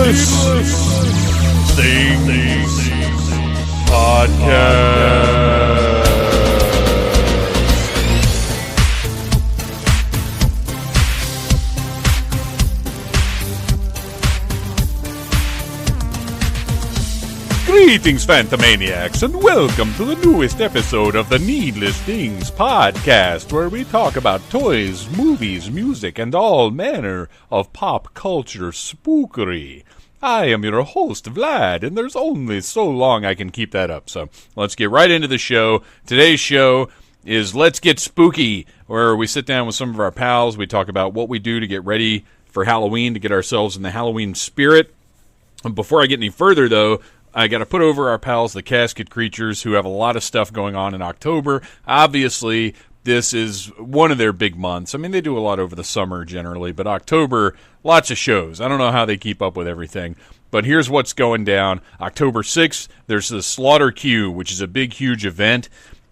Things Podcast. Greetings, Phantomaniacs, and welcome to the newest episode of the Needless Things Podcast, where we talk about toys, movies, music, and all manner of pop culture spookery. I am your host, Vlad, and there's only so long I can keep that up, so let's get right into the show. Today's show is Let's Get Spooky, where we sit down with some of our pals, we talk about what we do to get ready for Halloween, to get ourselves in the Halloween spirit. Before I get any further, though, I got to put over our pals, the Casket Creatures, who have a lot of stuff going on in October. Obviously, this is one of their big months. I mean, they do a lot over the summer generally, but October, lots of shows. I don't know how they keep up with everything, but here's what's going down. October 6th, there's the Slaughter Q, which is a big, huge event.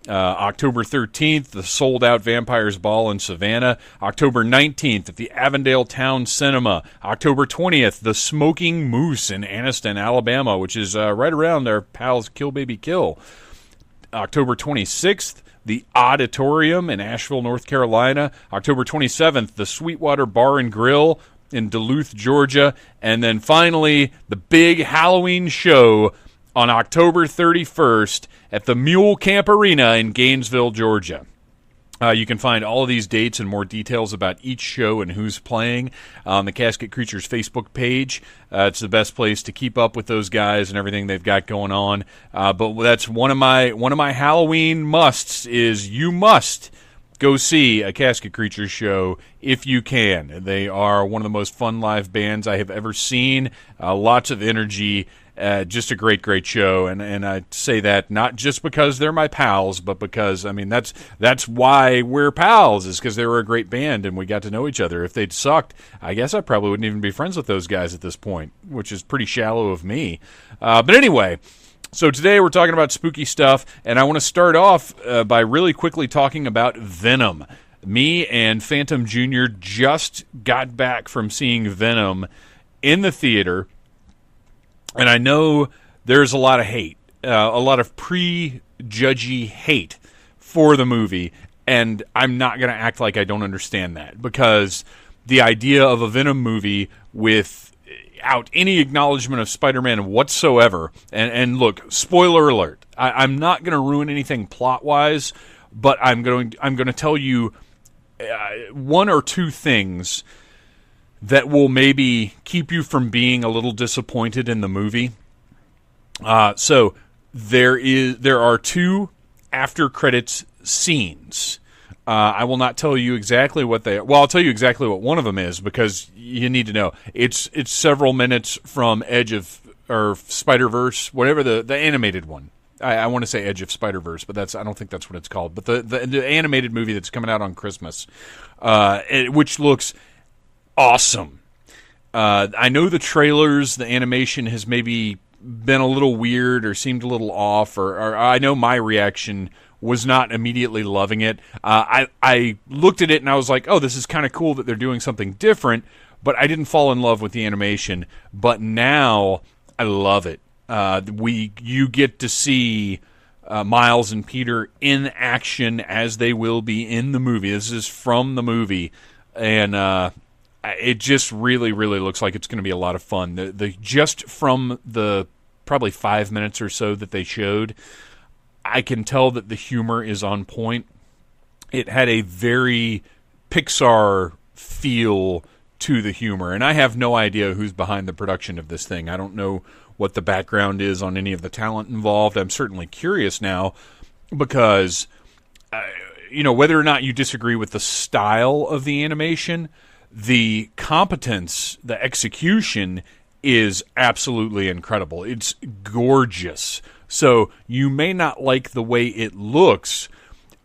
October 13th, the sold-out Vampires Ball in Savannah. October 19th at the Avondale Town Cinema. October 20th, the Smoking Moose in Anniston, Alabama, which is right around our pals Kill Baby Kill. October 26th, the Auditorium in Asheville, North Carolina. October 27th, the Sweetwater Bar and Grill in Duluth, Georgia. And then finally, the big Halloween show on October 31st at the Mule Camp Arena in Gainesville, Georgia. You can find all of these dates and more details about each show and who's playing on the Casket Creatures Facebook page. It's the best place to keep up with those guys and everything they've got going on. But that's one of my Halloween musts is you must go see a Casket Creatures show if you can. They are one of the most fun live bands I have ever seen. Lots of energy. Just a great, great show, and I say that not just because they're my pals, but because, I mean, that's why we're pals, is because they were a great band, and we got to know each other. If they'd sucked, I guess I probably wouldn't even be friends with those guys at this point, which is pretty shallow of me. But anyway, so today we're talking about spooky stuff, and I want to start off by really quickly talking about Venom. Me and Phantom Jr. just got back from seeing Venom in the theater. And I know there's a lot of hate, a lot of prejudgy hate for the movie, and I'm not going to act like I don't understand that, because the idea of a Venom movie without any acknowledgement of Spider-Man whatsoever, and look, spoiler alert, I'm not going to ruin anything plot-wise, but I'm going to tell you one or two things that will maybe keep you from being a little disappointed in the movie. So there are two after credits scenes. I will not tell you exactly what they are. Well, I'll tell you exactly what one of them is, because you need to know. It's several minutes from Spider-Verse, whatever the animated one. I want to say Edge of Spider-Verse, but I don't think that's what it's called. But the animated movie that's coming out on Christmas, which looks awesome. I know the trailers, the animation has maybe been a little weird or seemed a little off, or I know my reaction was not immediately loving it. I looked at it and I was like, oh, this is kind of cool that they're doing something different, but I didn't fall in love with the animation. But now I love it. You get to see Miles and Peter in action as they will be in the movie. This is from the movie, and it just really, really looks like it's going to be a lot of fun. Just from the probably 5 minutes or so that they showed, I can tell that the humor is on point. It had a very Pixar feel to the humor, and I have no idea who's behind the production of this thing. I don't know what the background is on any of the talent involved. I'm certainly curious now, because whether or not you disagree with the style of the animation, the competence, the execution is absolutely incredible. It's gorgeous. So you may not like the way it looks,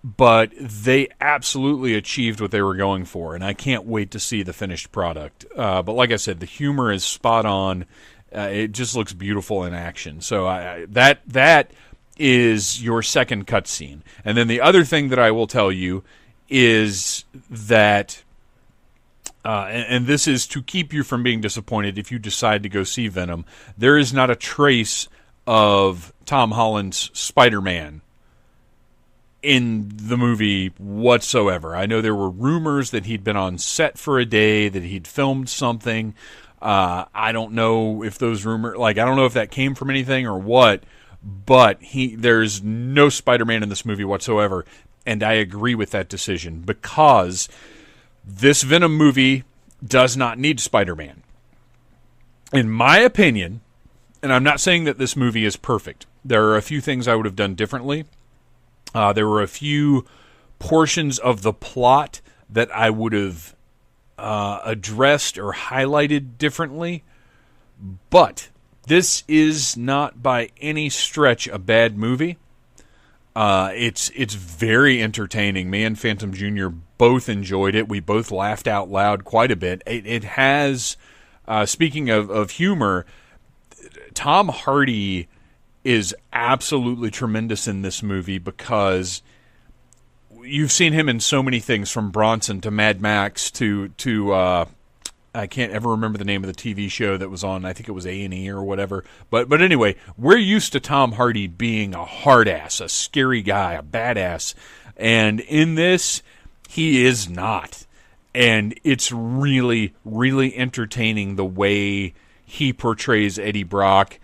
but they absolutely achieved what they were going for, and I can't wait to see the finished product. But like I said, the humor is spot on. It just looks beautiful in action. So that is your second cutscene. And then the other thing that I will tell you is that and this is to keep you from being disappointed if you decide to go see Venom, there is not a trace of Tom Holland's Spider-Man in the movie whatsoever. I know there were rumors that he'd been on set for a day, that he'd filmed something. I don't know if those rumors, I don't know if that came from anything or what, but there's no Spider-Man in this movie whatsoever, and I agree with that decision because this Venom movie does not need Spider-Man. In my opinion, and I'm not saying that this movie is perfect. There are a few things I would have done differently. There were a few portions of the plot that I would have addressed or highlighted differently. But this is not by any stretch a bad movie. It's very entertaining. Me and Phantom Jr. both enjoyed it. We both laughed out loud quite a bit. It has, speaking of humor, Tom Hardy is absolutely tremendous in this movie because you've seen him in so many things, from Bronson to Mad Max to I can't ever remember the name of the TV show that was on. I think it was A&E or whatever. But anyway, we're used to Tom Hardy being a hard ass, a scary guy, a badass. And in this, he is not. And it's really, really entertaining the way he portrays Eddie Brock.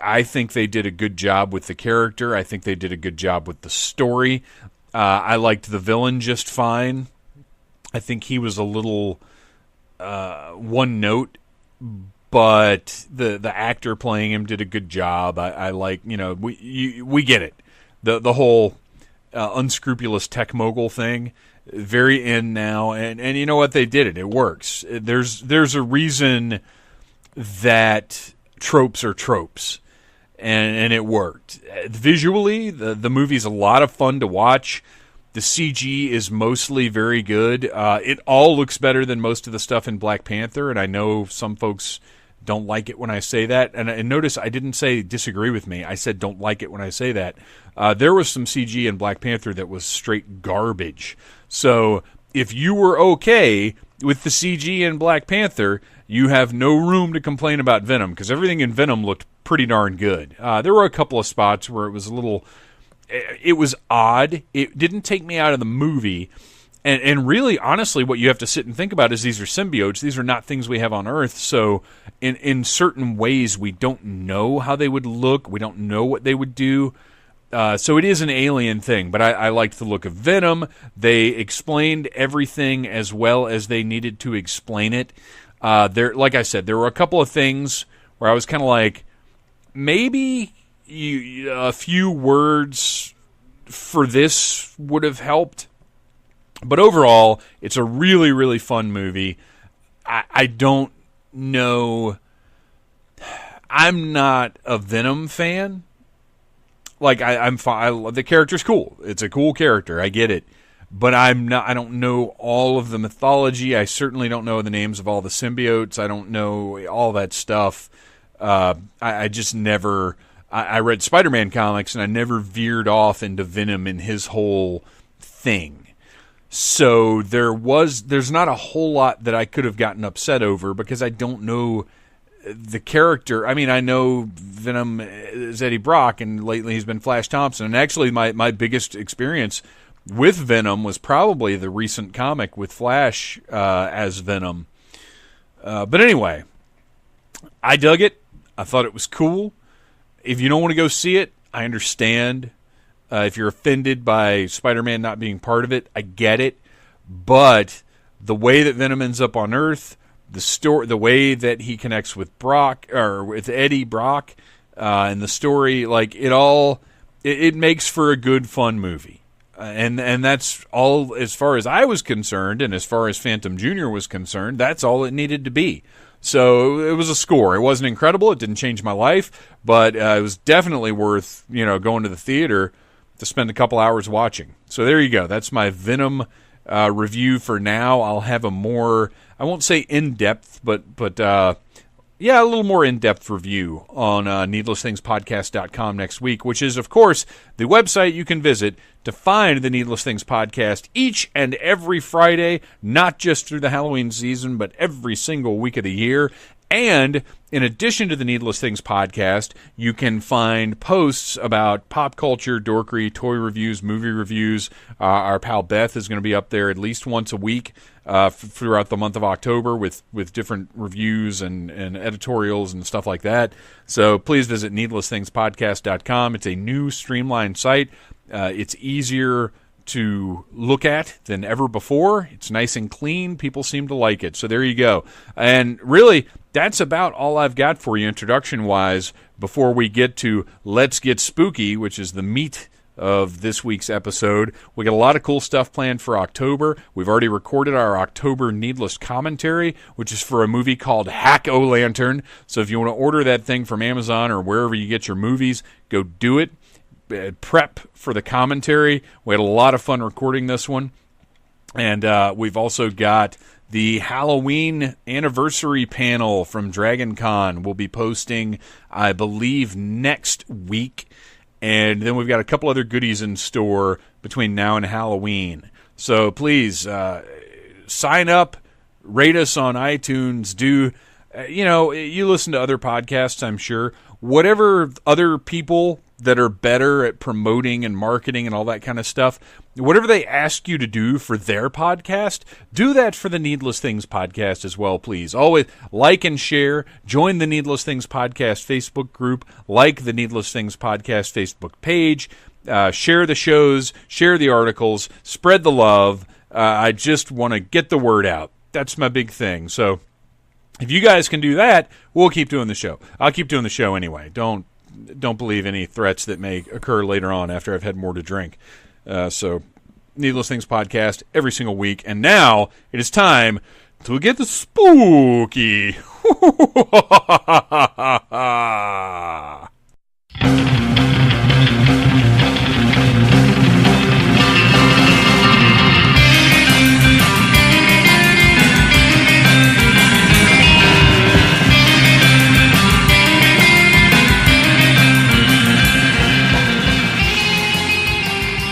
I think they did a good job with the character. I think they did a good job with the story. I liked the villain just fine. I think he was a little one note, but the actor playing him did a good job. I like, we get it. The whole unscrupulous tech mogul thing, very in now, and you know what, they did it. It works. There's a reason that tropes are tropes, and it worked. Visually, the movie's a lot of fun to watch. The CG is mostly very good. It all looks better than most of the stuff in Black Panther, and I know some folks don't like it when I say that. And notice I didn't say disagree with me. I said don't like it when I say that. There was some CG in Black Panther that was straight garbage. So if you were okay with the CG in Black Panther, you have no room to complain about Venom, because everything in Venom looked pretty darn good. There were a couple of spots where it was a little... It was odd. It didn't take me out of the movie. And really, honestly, what you have to sit and think about is these are symbiotes. These are not things we have on Earth. So in certain ways, we don't know how they would look. We don't know what they would do. So it is an alien thing. But I liked the look of Venom. They explained everything as well as they needed to explain it. Like I said, there were a couple of things where I was kind of like, maybe... a few words for this would have helped. But overall, it's a really, really fun movie. I don't know. I'm not a Venom fan. I'm fine. The character's cool. It's a cool character. I get it. But I'm not. I don't know all of the mythology. I certainly don't know the names of all the symbiotes. I don't know all that stuff. I just never... I read Spider-Man comics, and I never veered off into Venom and his whole thing. So there's not a whole lot that I could have gotten upset over, because I don't know the character. I mean, I know Venom is Eddie Brock, and lately he's been Flash Thompson. And actually, my biggest experience with Venom was probably the recent comic with Flash as Venom. But anyway, I dug it. I thought it was cool. If you don't want to go see it, I understand. If you're offended by Spider-Man not being part of it, I get it. But the way that Venom ends up on Earth, the way that he connects with Brock, or with Eddie Brock, and the story, it makes for a good, fun movie. And that's all, as far as I was concerned, and as far as Phantom Jr. was concerned, that's all it needed to be. So it was a score. It wasn't incredible. It didn't change my life, but it was definitely worth, going to the theater to spend a couple hours watching. So there you go. That's my Venom review for now. I'll have a more, I won't say in-depth, but a little more in-depth review on needlessthingspodcast.com next week, which is, of course, the website you can visit to find the Needless Things podcast each and every Friday, not just through the Halloween season, but every single week of the year. And in addition to the Needless Things podcast, you can find posts about pop culture, dorkery, toy reviews, movie reviews. Our pal Beth is going to be up there at least once a week throughout the month of October with different reviews and editorials and stuff like that. So please visit needlessthingspodcast.com. It's a new streamlined site. It's easier to look at than ever before. It's nice and clean. People seem to like it. So there you go. And really, that's about all I've got for you introduction-wise before we get to Let's Get Spooky, which is the meat of this week's episode. We got a lot of cool stuff planned for October. We've already recorded our October Needless Commentary, which is for a movie called Hack-O-Lantern. So if you want to order that thing from Amazon or wherever you get your movies, go do it. Prep for the commentary. We had a lot of fun recording this one. And we've also got the Halloween anniversary panel from Dragon Con. We'll be posting, I believe, next week. And then we've got a couple other goodies in store between now and Halloween. So please sign up, rate us on iTunes. You listen to other podcasts, I'm sure. Whatever other people that are better at promoting and marketing and all that kind of stuff, whatever they ask you to do for their podcast, do that for the Needless Things podcast as well, please. Always like and share. Join the Needless Things podcast Facebook group. Like the Needless Things podcast Facebook page. Share the shows. Share the articles. Spread the love. I just want to get the word out. That's my big thing. So if you guys can do that, we'll keep doing the show. I'll keep doing the show anyway. Don't believe any threats that may occur later on after I've had more to drink. So, Needless Things podcast every single week. And now it is time to get the spooky.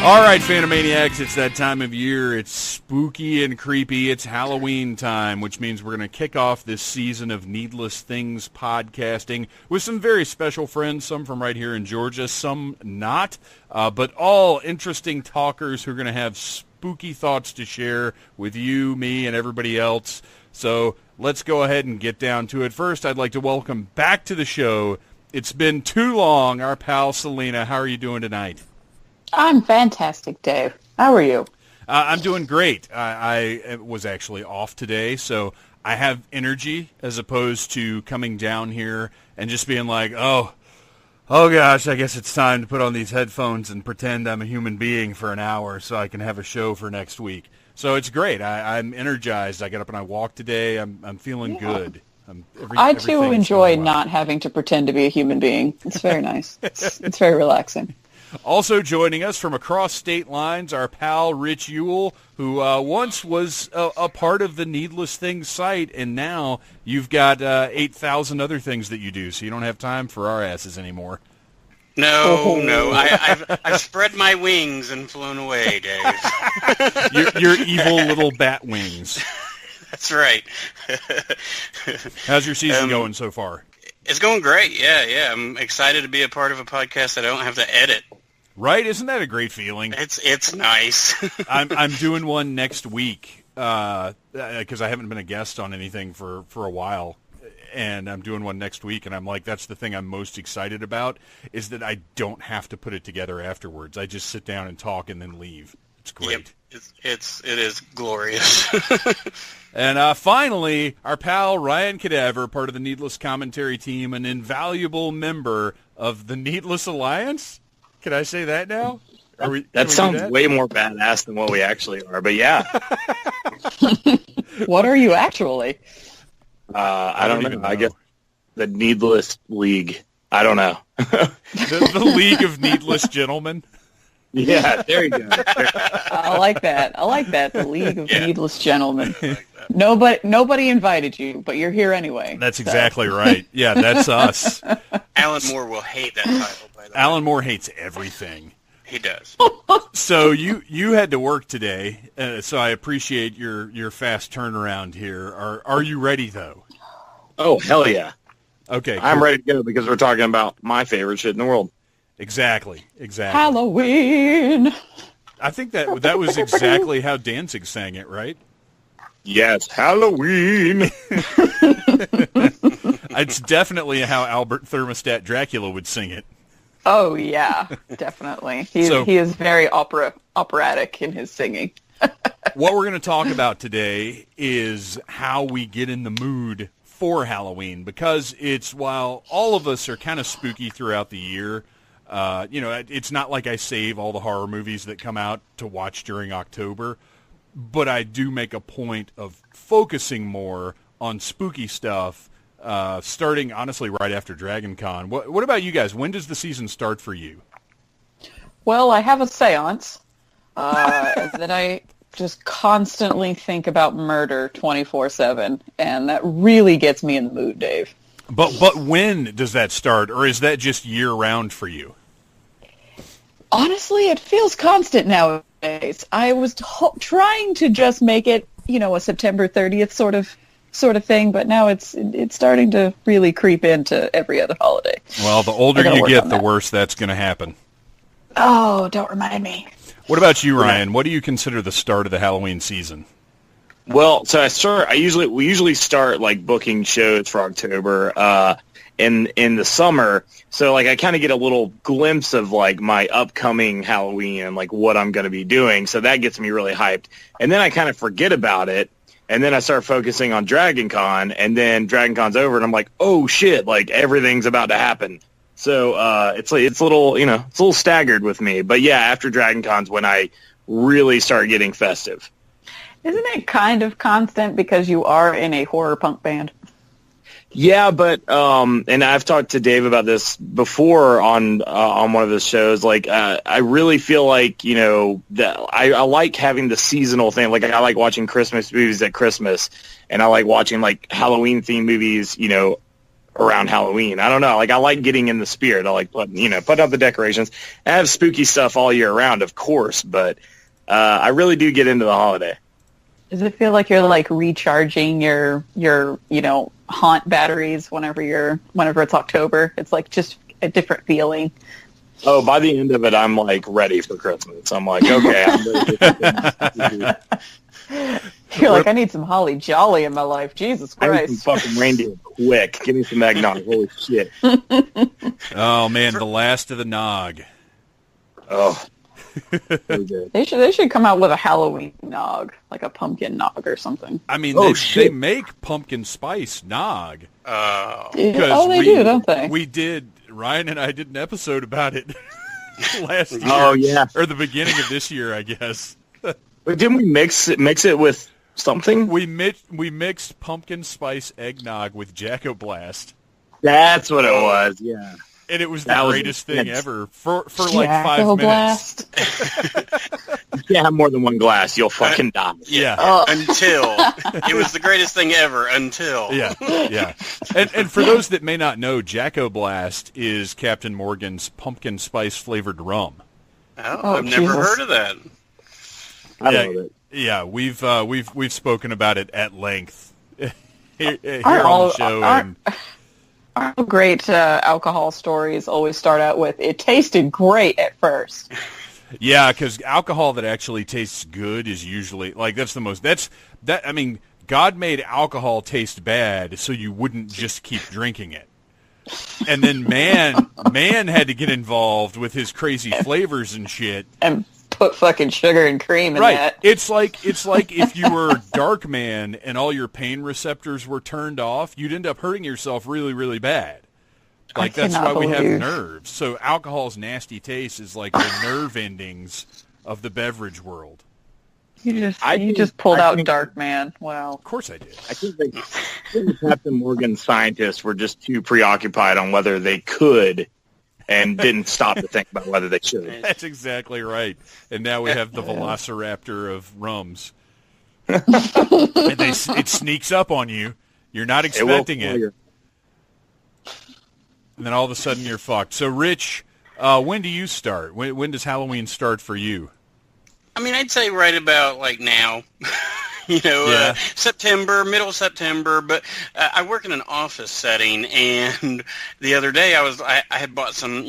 All right, Phantomaniacs, it's that time of year. It's spooky and creepy. It's Halloween time, which means we're going to kick off this season of Needless Things podcasting with some very special friends, some from right here in Georgia, some not, but all interesting talkers who are going to have spooky thoughts to share with you, me, and everybody else. So let's go ahead and get down to it. First, I'd like to welcome back to the show. It's been too long, our pal Salena. How are you doing tonight? I'm fantastic, Dave. How are you? I'm doing great. I was actually off today, so I have energy as opposed to coming down here and just being like, oh gosh, I guess it's time to put on these headphones and pretend I'm a human being for an hour so I can have a show for next week. So it's great. I'm energized. I got up and I walked today. I'm feeling good. I too enjoy not having to pretend to be a human being. It's very nice. It's very relaxing. Also joining us from across state lines, our pal RT Ewell, who once was a part of the Needless Things site, and now you've got 8,000 other things that you do, so you don't have time for our asses anymore. No. I've spread my wings and flown away, Dave. your evil little bat wings. That's right. How's your season going so far? It's going great, yeah. I'm excited to be a part of a podcast that I don't have to edit. Right? Isn't that a great feeling? It's nice. I'm doing one next week because I haven't been a guest on anything for a while, and I'm doing one next week, and I'm like, that's the thing I'm most excited about, is that I don't have to put it together afterwards. I just sit down and talk and then leave. It's great. Yep. It is glorious. And finally, our pal Ryan Cadaver, part of the Needless Commentary team, an invaluable member of the Needless Alliance. Can I say that now? That sounds way more badass than what we actually are, but yeah. What are you actually? I don't know. I guess the Needless League. I don't know. the League of Needless Gentlemen. Yeah, there you go. I like that. The League of Needless Gentlemen. Nobody invited you, but you're here anyway. That's exactly right. Yeah, that's us. Alan Moore will hate that title, by the way. Alan Moore hates everything. He does. So you had to work today, so I appreciate your fast turnaround here. Are you ready, though? Oh, hell yeah. Okay, cool. I'm ready to go because we're talking about my favorite shit in the world. Exactly. Halloween. I think that was exactly how Danzig sang it, right? Yes, Halloween. It's definitely how Albert Thermostat Dracula would sing it. Oh yeah, definitely. He is very operatic in his singing. What we're going to talk about today is how we get in the mood for Halloween, because while all of us are kind of spooky throughout the year, it's not like I save all the horror movies that come out to watch during October, but I do make a point of focusing more on spooky stuff, starting, honestly, right after Dragon Con. What about you guys? When does the season start for you? Well, I have a seance that I just constantly think about murder 24/7, and that really gets me in the mood, Dave. But when does that start, or is that just year-round for you? Honestly, it feels constant nowadays. I was trying to just make it, a September 30th sort of thing, but now it's starting to really creep into every other holiday. Well, the older you get, the worse that's going to happen. Oh, don't remind me. What about you, Ryan? What do you consider the start of the Halloween season? Well, so we usually start like booking shows for October in the summer. So like I kind of get a little glimpse of like my upcoming Halloween and like what I'm going to be doing. So that gets me really hyped. And then I kind of forget about it. And then I start focusing on Dragon Con, and then Dragon Con's over, and I'm like, oh shit, like everything's about to happen. So it's a little staggered with me. But yeah, after Dragon Con's when I really start getting festive. Isn't it kind of constant because you are in a horror punk band? Yeah, but and I've talked to Dave about this before on one of his shows. Like, I really feel like that I like having the seasonal thing. Like, I like watching Christmas movies at Christmas, and I like watching like Halloween themed movies. Around Halloween. I don't know. Like, I like getting in the spirit. I like putting up the decorations. I have spooky stuff all year round, of course, but I really do get into the holiday. Does it feel like you're like recharging your haunt batteries whenever it's October? It's like just a different feeling. Oh, by the end of it, I'm like ready for Christmas. I'm like, okay, I'm ready. You're like, I need some holly jolly in my life. Jesus Christ. I need some fucking reindeer quick. Give me some eggnog. Holy shit. Oh, man, the last of the nog. Oh. They should come out with a Halloween nog, like a pumpkin nog or something. I mean, they make pumpkin spice nog. Oh, they do, don't they? Ryan and I did an episode about it last year. Oh, yeah. Or the beginning of this year, I guess. But didn't we mix it with something? We mixed pumpkin spice eggnog with Jack-O-Blast. That's what it was, yeah. And it was the greatest thing ever for like 5 minutes. You can't have more than one glass. You'll fucking die. Yeah. Until. It was the greatest thing ever until. Yeah. And for those that may not know, Jack-O-Blast is Captain Morgan's pumpkin spice flavored rum. Oh, I've never heard of that. I love it. Yeah, we've spoken about it at length here on the show. Our great alcohol stories always start out with, it tasted great at first. Yeah, because alcohol that actually tastes good is usually, like, I mean, God made alcohol taste bad so you wouldn't just keep drinking it. And then man had to get involved with his crazy flavors and shit. And put fucking sugar and cream in that. It's like if you were Dark Man and all your pain receptors were turned off, you'd end up hurting yourself really, really bad. Like, that's why we have nerves. So alcohol's nasty taste is like the nerve endings of the beverage world. You just pulled out Dark Man. Wow. Of course I did. I think Captain Morgan scientists were just too preoccupied on whether they could and didn't stop to think about whether they should. That's exactly right. And now we have the velociraptor of rums. And it sneaks up on you. You're not expecting it. And then all of a sudden you're fucked. So, Rich, when do you start? When does Halloween start for you? I mean, I'd say right about like now. September, middle September, but I work in an office setting, and the other day I had bought some,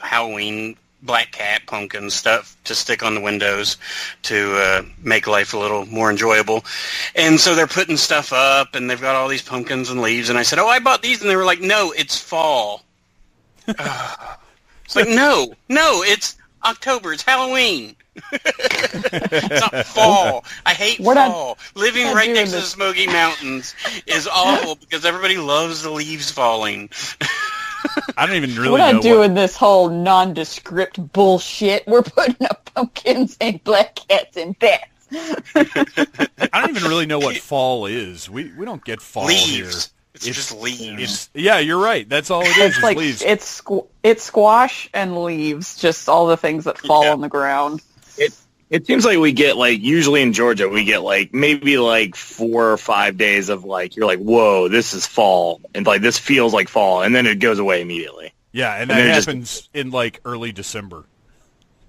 Halloween black cat pumpkin stuff to stick on the windows to make life a little more enjoyable. And so they're putting stuff up, and they've got all these pumpkins and leaves, and I said, I bought these, and they were like, no, it's fall. It's like, no, it's October, it's Halloween. It's not fall. I hate fall. Living right next to the Smoky Mountains is awful because everybody loves the leaves falling. I don't even really know. We're not doing this whole nondescript bullshit. We're putting up pumpkins and black cats and bats. I don't even really know what fall is. We don't get fall leaves. Here. It's just leaves. Yeah, you're right. That's all it is. Like leaves. It's squash and leaves, just all the things that fall on the ground. It seems like we get, like, usually in Georgia, we get, like, maybe, like, 4 or 5 days of, like, you're like, whoa, this is fall. And, like, this feels like fall. And then it goes away immediately. Yeah, and that happens in, like, early December.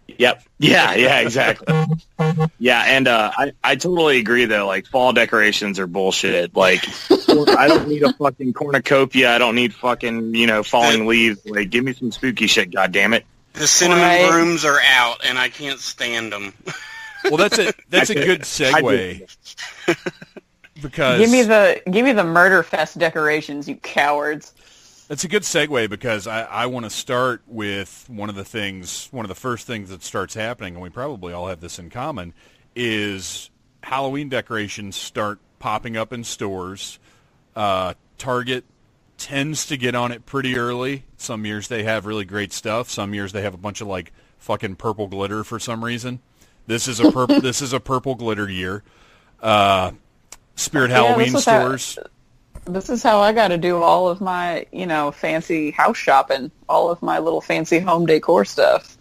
Yep. Yeah, exactly. Yeah, and I totally agree, though. Like, fall decorations are bullshit. Like, I don't need a fucking cornucopia. I don't need fucking, falling leaves. Like, give me some spooky shit, goddammit. The cinnamon brooms are out, and I can't stand them. Well, that's a good segue. Because give me the murder fest decorations, you cowards. That's a good segue because I want to start with one of the first things that starts happening, and we probably all have this in common, is Halloween decorations start popping up in stores. Target tends to get on it pretty early. Some years they have really great stuff. Some years they have a bunch of like fucking purple glitter for some reason. This is a purple glitter year. Spirit Halloween stores. This is how I got to do all of my, fancy house shopping, all of my little fancy home decor stuff.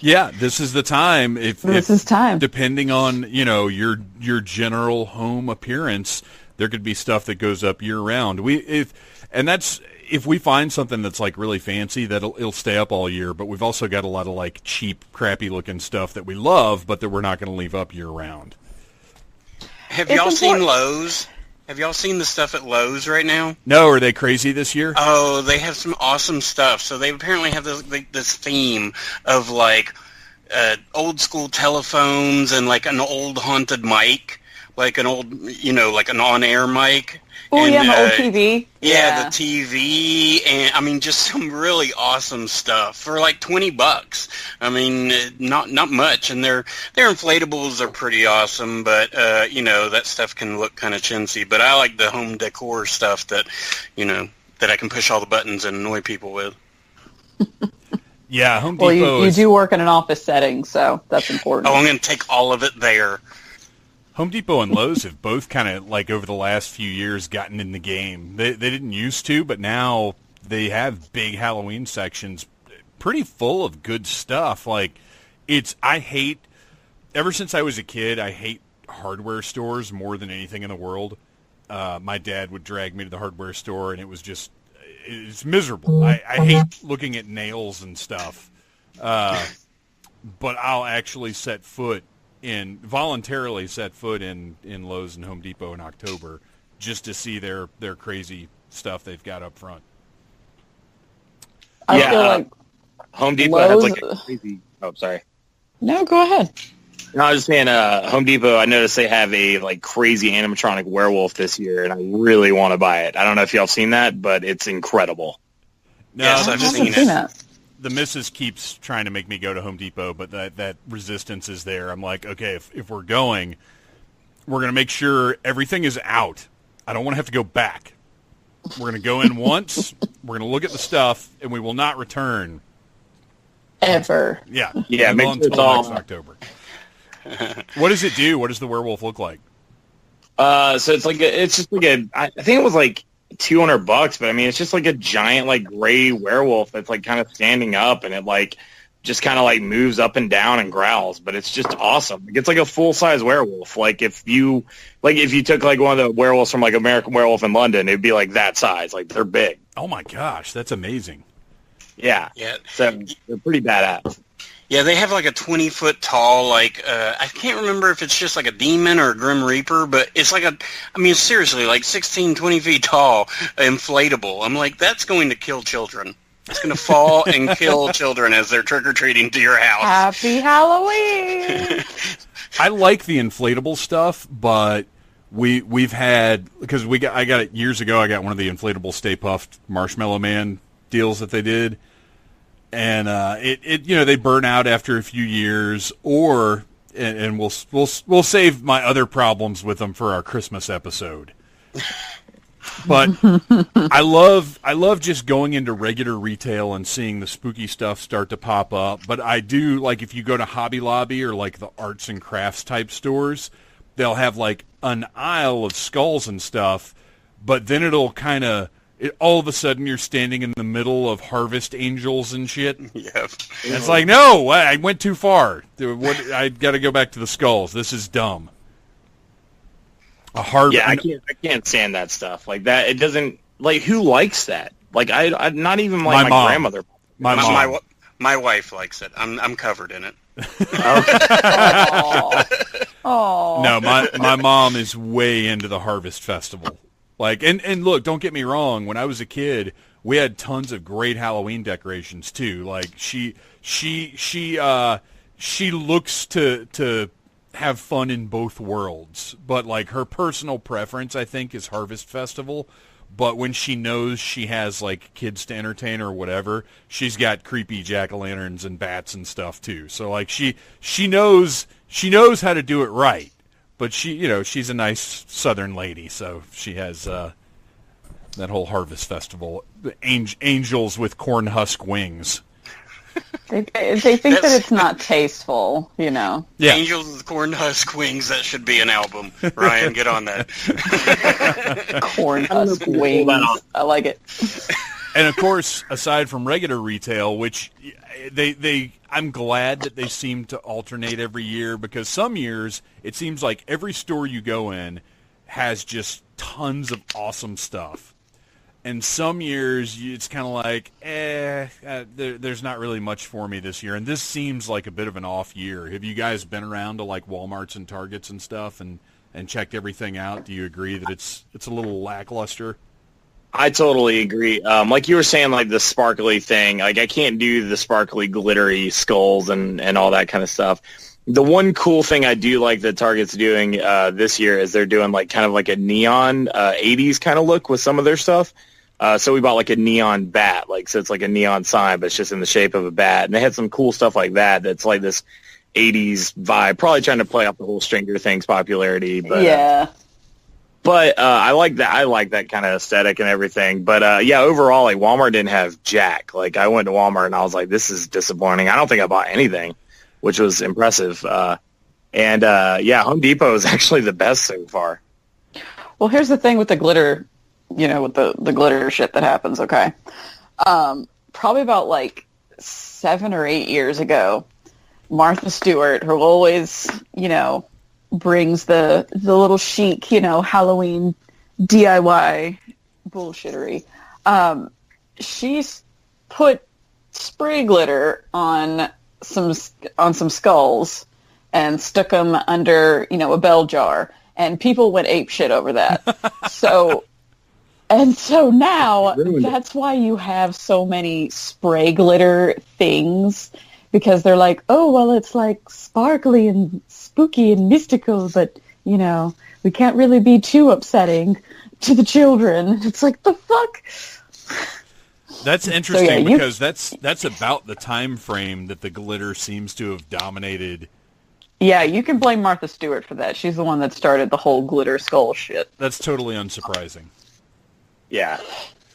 Yeah, this is the time. If depending on, your general home appearance, there could be stuff that goes up year round. If we find something that's like really fancy, it'll stay up all year. But we've also got a lot of like cheap, crappy looking stuff that we love, but that we're not going to leave up year round. Have y'all seen Lowe's? Have y'all seen the stuff at Lowe's right now? No, are they crazy this year? Oh, they have some awesome stuff. So they apparently have this theme of like old school telephones and like an old haunted mic. Like an old, like an on-air mic. Oh, yeah, the old TV. Yeah, the TV, and I mean, just some really awesome stuff for like $20. I mean, not much, and their inflatables are pretty awesome, but that stuff can look kind of chintzy. But I like the home decor stuff that I can push all the buttons and annoy people with. Yeah, Home Depot. Well, you do work in an office setting, so that's important. Oh, I'm going to take all of it there. Home Depot and Lowe's have both kind of, like, over the last few years gotten in the game. They didn't used to, but now they have big Halloween sections pretty full of good stuff. Like, ever since I was a kid, I hate hardware stores more than anything in the world. My dad would drag me to the hardware store, and it's miserable. I hate looking at nails and stuff. But I'll actually voluntarily set foot in Lowe's and Home Depot in October just to see their crazy stuff they've got up front. I feel like Home Depot has like a crazy... Oh, sorry. No, go ahead. No, I was just saying, Home Depot, I noticed they have a like crazy animatronic werewolf this year, and I really want to buy it. I don't know if y'all seen that, but it's incredible. No, yes, I've seen it. The missus keeps trying to make me go to Home Depot, but that resistance is there. I'm like, okay, if we're going, we're going to make sure everything is out. I don't want to have to go back. We're going to go in once, we're going to look at the stuff, and we will not return. Ever. Yeah. Yeah, make sure it's all next October. What does it do? What does the werewolf look like? So it's just like I think it was like $200, but I mean, it's just like a giant like gray werewolf that's like kind of standing up, and it like just kind of like moves up and down and growls, but it's just awesome. It's like a full-size werewolf. Like if you took like one of the werewolves from like American Werewolf in London, it'd be like that size. Like they're big. Oh my gosh, that's amazing. Yeah. So they're pretty badass. Yeah, they have like a 20-foot tall, like, I can't remember if it's just like a demon or a Grim Reaper, but it's like seriously, like 16, 20 feet tall, inflatable. I'm like, that's going to kill children. It's going to fall and kill children as they're trick-or-treating to your house. Happy Halloween! I like the inflatable stuff, but we've had, because I got it years ago. I got one of the inflatable Stay Puft Marshmallow Man deals that they did, and they burn out after a few years, and we'll save my other problems with them for our Christmas episode. But I love just going into regular retail and seeing the spooky stuff start to pop up. But I do, like, if you go to Hobby Lobby or like the arts and crafts type stores, they'll have like an aisle of skulls and stuff, but then it'll kind of, all of a sudden you're standing in the middle of harvest angels and shit. Yeah. It's like, no, I went too far. I got to go back to the skulls. This is dumb. I can't stand that stuff like that. It doesn't, like, who likes that? Like, I not even like my grandmother. My wife likes it. I'm covered in it. Oh. No, my mom is way into the Harvest Festival. Like, and look, don't get me wrong. When I was a kid, we had tons of great Halloween decorations too. Like, she looks to have fun in both worlds, but like her personal preference, I think, is Harvest Festival. But when she knows she has like kids to entertain or whatever, she's got creepy jack-o'-lanterns and bats and stuff too. So like she knows how to do it right. But she's a nice Southern lady, so she has that whole Harvest Festival, angels with corn husk wings. They think that it's not tasteful, Yeah. Angels with corn husk wings. That should be an album. Ryan, get on that. Corn husk wings. I like it. And of course, aside from regular retail, which I'm glad that they seem to alternate every year, because some years it seems like every store you go in has just tons of awesome stuff. And some years it's kind of like, there's not really much for me this year. And this seems like a bit of an off year. Have you guys been around to like Walmarts and Targets and stuff and checked everything out? Do you agree that it's a little lackluster? I totally agree. Like you were saying, like the sparkly thing, like I can't do the sparkly, glittery skulls and all that kind of stuff. The one cool thing I do like that Target's doing this year is they're doing like kind of like a neon 80s kind of look with some of their stuff. So we bought like a neon bat, so it's like a neon sign, but it's just in the shape of a bat. And they had some cool stuff like that that's like this 80s vibe, probably trying to play up the whole Stranger Things popularity. But, yeah. I like that. I like that kind of aesthetic and everything. But overall, like Walmart didn't have jack. Like I went to Walmart and I was like, this is disappointing. I don't think I bought anything, which was impressive. Home Depot is actually the best so far. Well, here's the thing with the glitter, with the glitter shit that happens, okay? Probably about like 7 or 8 years ago, Martha Stewart, who always, brings the little chic, Halloween DIY bullshittery. She's put spray glitter on some skulls and stuck them under, a bell jar, and people went apeshit over that. So now that's why you have so many spray glitter things, because they're like, oh, well, it's like sparkly and spooky and mystical, but, we can't really be too upsetting to the children. It's like, the fuck? That's interesting, because that's about the time frame that the glitter seems to have dominated. Yeah, you can blame Martha Stewart for that. She's the one that started the whole glitter skull shit. That's totally unsurprising. Yeah,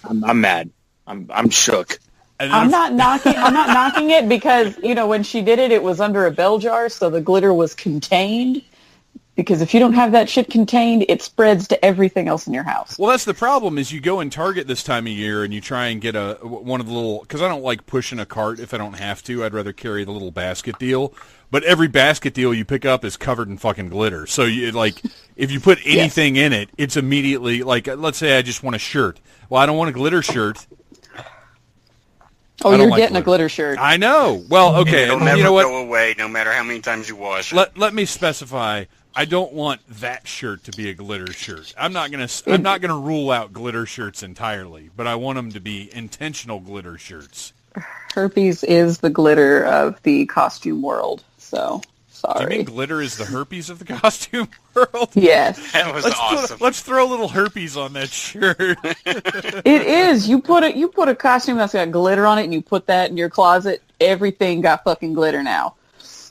I'm mad. I'm shook. I'm not knocking it, because when she did it, it was under a bell jar, so the glitter was contained. Because if you don't have that shit contained, it spreads to everything else in your house. Well, that's the problem, is you go in Target this time of year and you try and get one of the little, because I don't like pushing a cart if I don't have to. I'd rather carry the little basket deal. But every basket deal you pick up is covered in fucking glitter. So, if you put anything in it, it's immediately, let's say I just want a shirt. Well, I don't want a glitter shirt. Oh, you're getting a glitter shirt. I know. Well, okay. It'll never go away, no matter how many times you wash it. Let me specify. I don't want that shirt to be a glitter shirt. I'm not gonna rule out glitter shirts entirely, but I want them to be intentional glitter shirts. Herpes is the glitter of the costume world, so sorry. Do you mean glitter is the herpes of the costume world? Yes. That was awesome. Let's throw a little herpes on that shirt. It is. You put a costume that's got glitter on it, and you put that in your closet. Everything got fucking glitter now.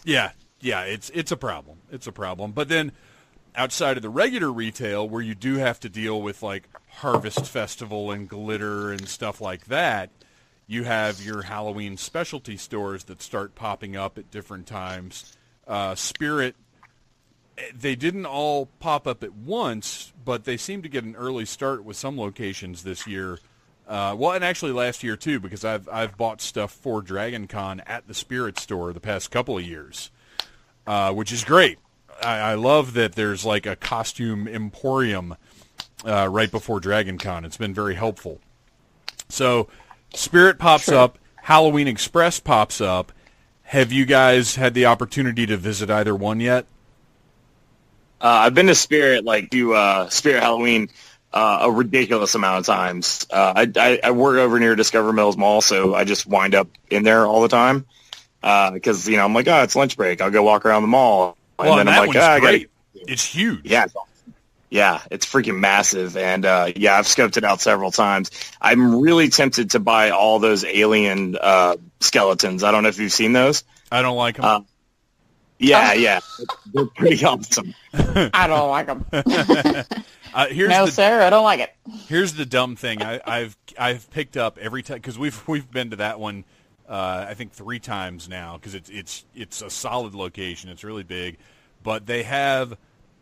Yeah, it's a problem. It's a problem. But then outside of the regular retail, where you do have to deal with like Harvest Festival and glitter and stuff like that, you have your Halloween specialty stores that start popping up at different times. Spirit, they didn't all pop up at once, but they seem to get an early start with some locations this year. And actually last year too, because I've bought stuff for Dragon Con at the Spirit store the past couple of years, which is great. I love that there's like a costume emporium right before Dragon Con. It's been very helpful. So Spirit pops up, Halloween Express pops up. Have you guys had the opportunity to visit either one yet? I've been to Spirit, Spirit Halloween, a ridiculous amount of times. I work over near Discover Mills Mall, so I just wind up in there all the time. Because, I'm like, it's lunch break. I'll go walk around the mall. And then I'm like, great. It's huge. Yeah, it's awesome. Yeah, it's freaking massive. And, I've scoped it out several times. I'm really tempted to buy all those alien skeletons. I don't know if you've seen those. I don't like them. Yeah. They're pretty awesome. I don't like them. No, sir, I don't like it. Here's the dumb thing. I've picked up every time, because we've been to that one, I think 3 times now, because it's a solid location. It's really big, but they have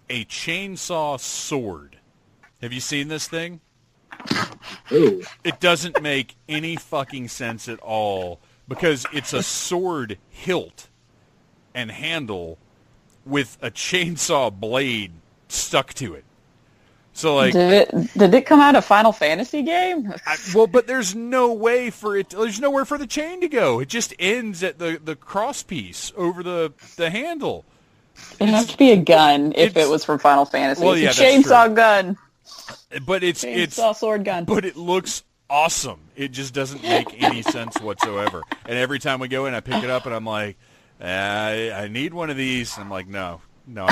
a chainsaw sword. Have you seen this thing? Ooh. It doesn't make any fucking sense at all, because it's a sword hilt and handle with a chainsaw blade stuck to it. So like, did it come out of Final Fantasy game? But there's no way for it. There's nowhere for the chain to go. It just ends at the cross piece over the handle. It'd have to be a gun if it was from Final Fantasy. Well, it's a chainsaw gun. But it's chainsaw sword gun. But it looks awesome. It just doesn't make any sense whatsoever. And every time we go in, I pick it up and I'm like, I need one of these. I'm like, no, I don't.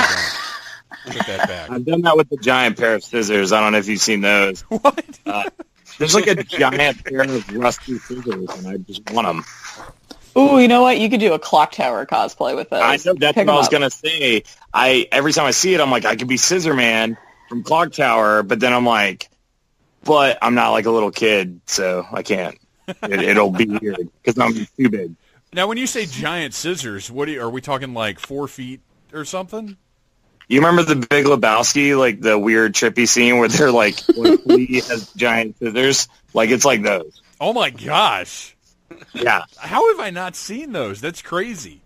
Put that back. I've done that with the giant pair of scissors. I don't know if you've seen those. What? There's like a giant pair of rusty scissors, and I just want them. Ooh, you know what? You could do a clock tower cosplay with those. I know, that's what I was going to say. Every time I see it, I'm like, I could be Scissor Man from Clock Tower, but then I'm like, but I'm not like a little kid, so I can't. It'll be weird, because I'm too big. Now, when you say giant scissors, are we talking like 4 feet or something? You remember the Big Lebowski, like the weird trippy scene where they're like, he has giant scissors? Like, it's like those. Oh my gosh. Yeah. How have I not seen those? That's crazy.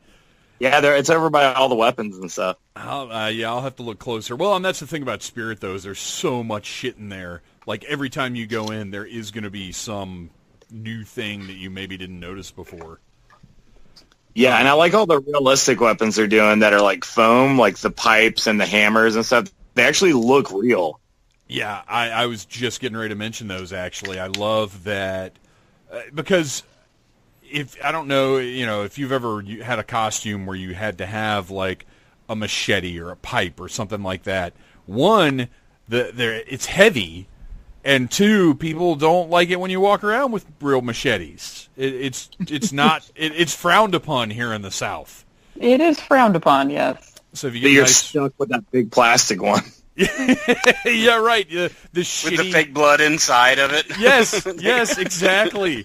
Yeah, it's over by all the weapons and stuff. I'll have to look closer. Well, and that's the thing about Spirit, though, is there's so much shit in there. Like, every time you go in, there is going to be some new thing that you maybe didn't notice before. Yeah, and I like all the realistic weapons they're doing that are like foam, like the pipes and the hammers and stuff. They actually look real. Yeah, I was just getting ready to mention those, actually. I love that because I don't know, if you've ever had a costume where you had to have like a machete or a pipe or something like that. One, it's heavy. And 2, people don't like it when you walk around with real machetes. It's frowned upon here in the South. It is frowned upon, yes. So if you're stuck with that big plastic one. Yeah, right. With the fake blood inside of it. Yes, exactly.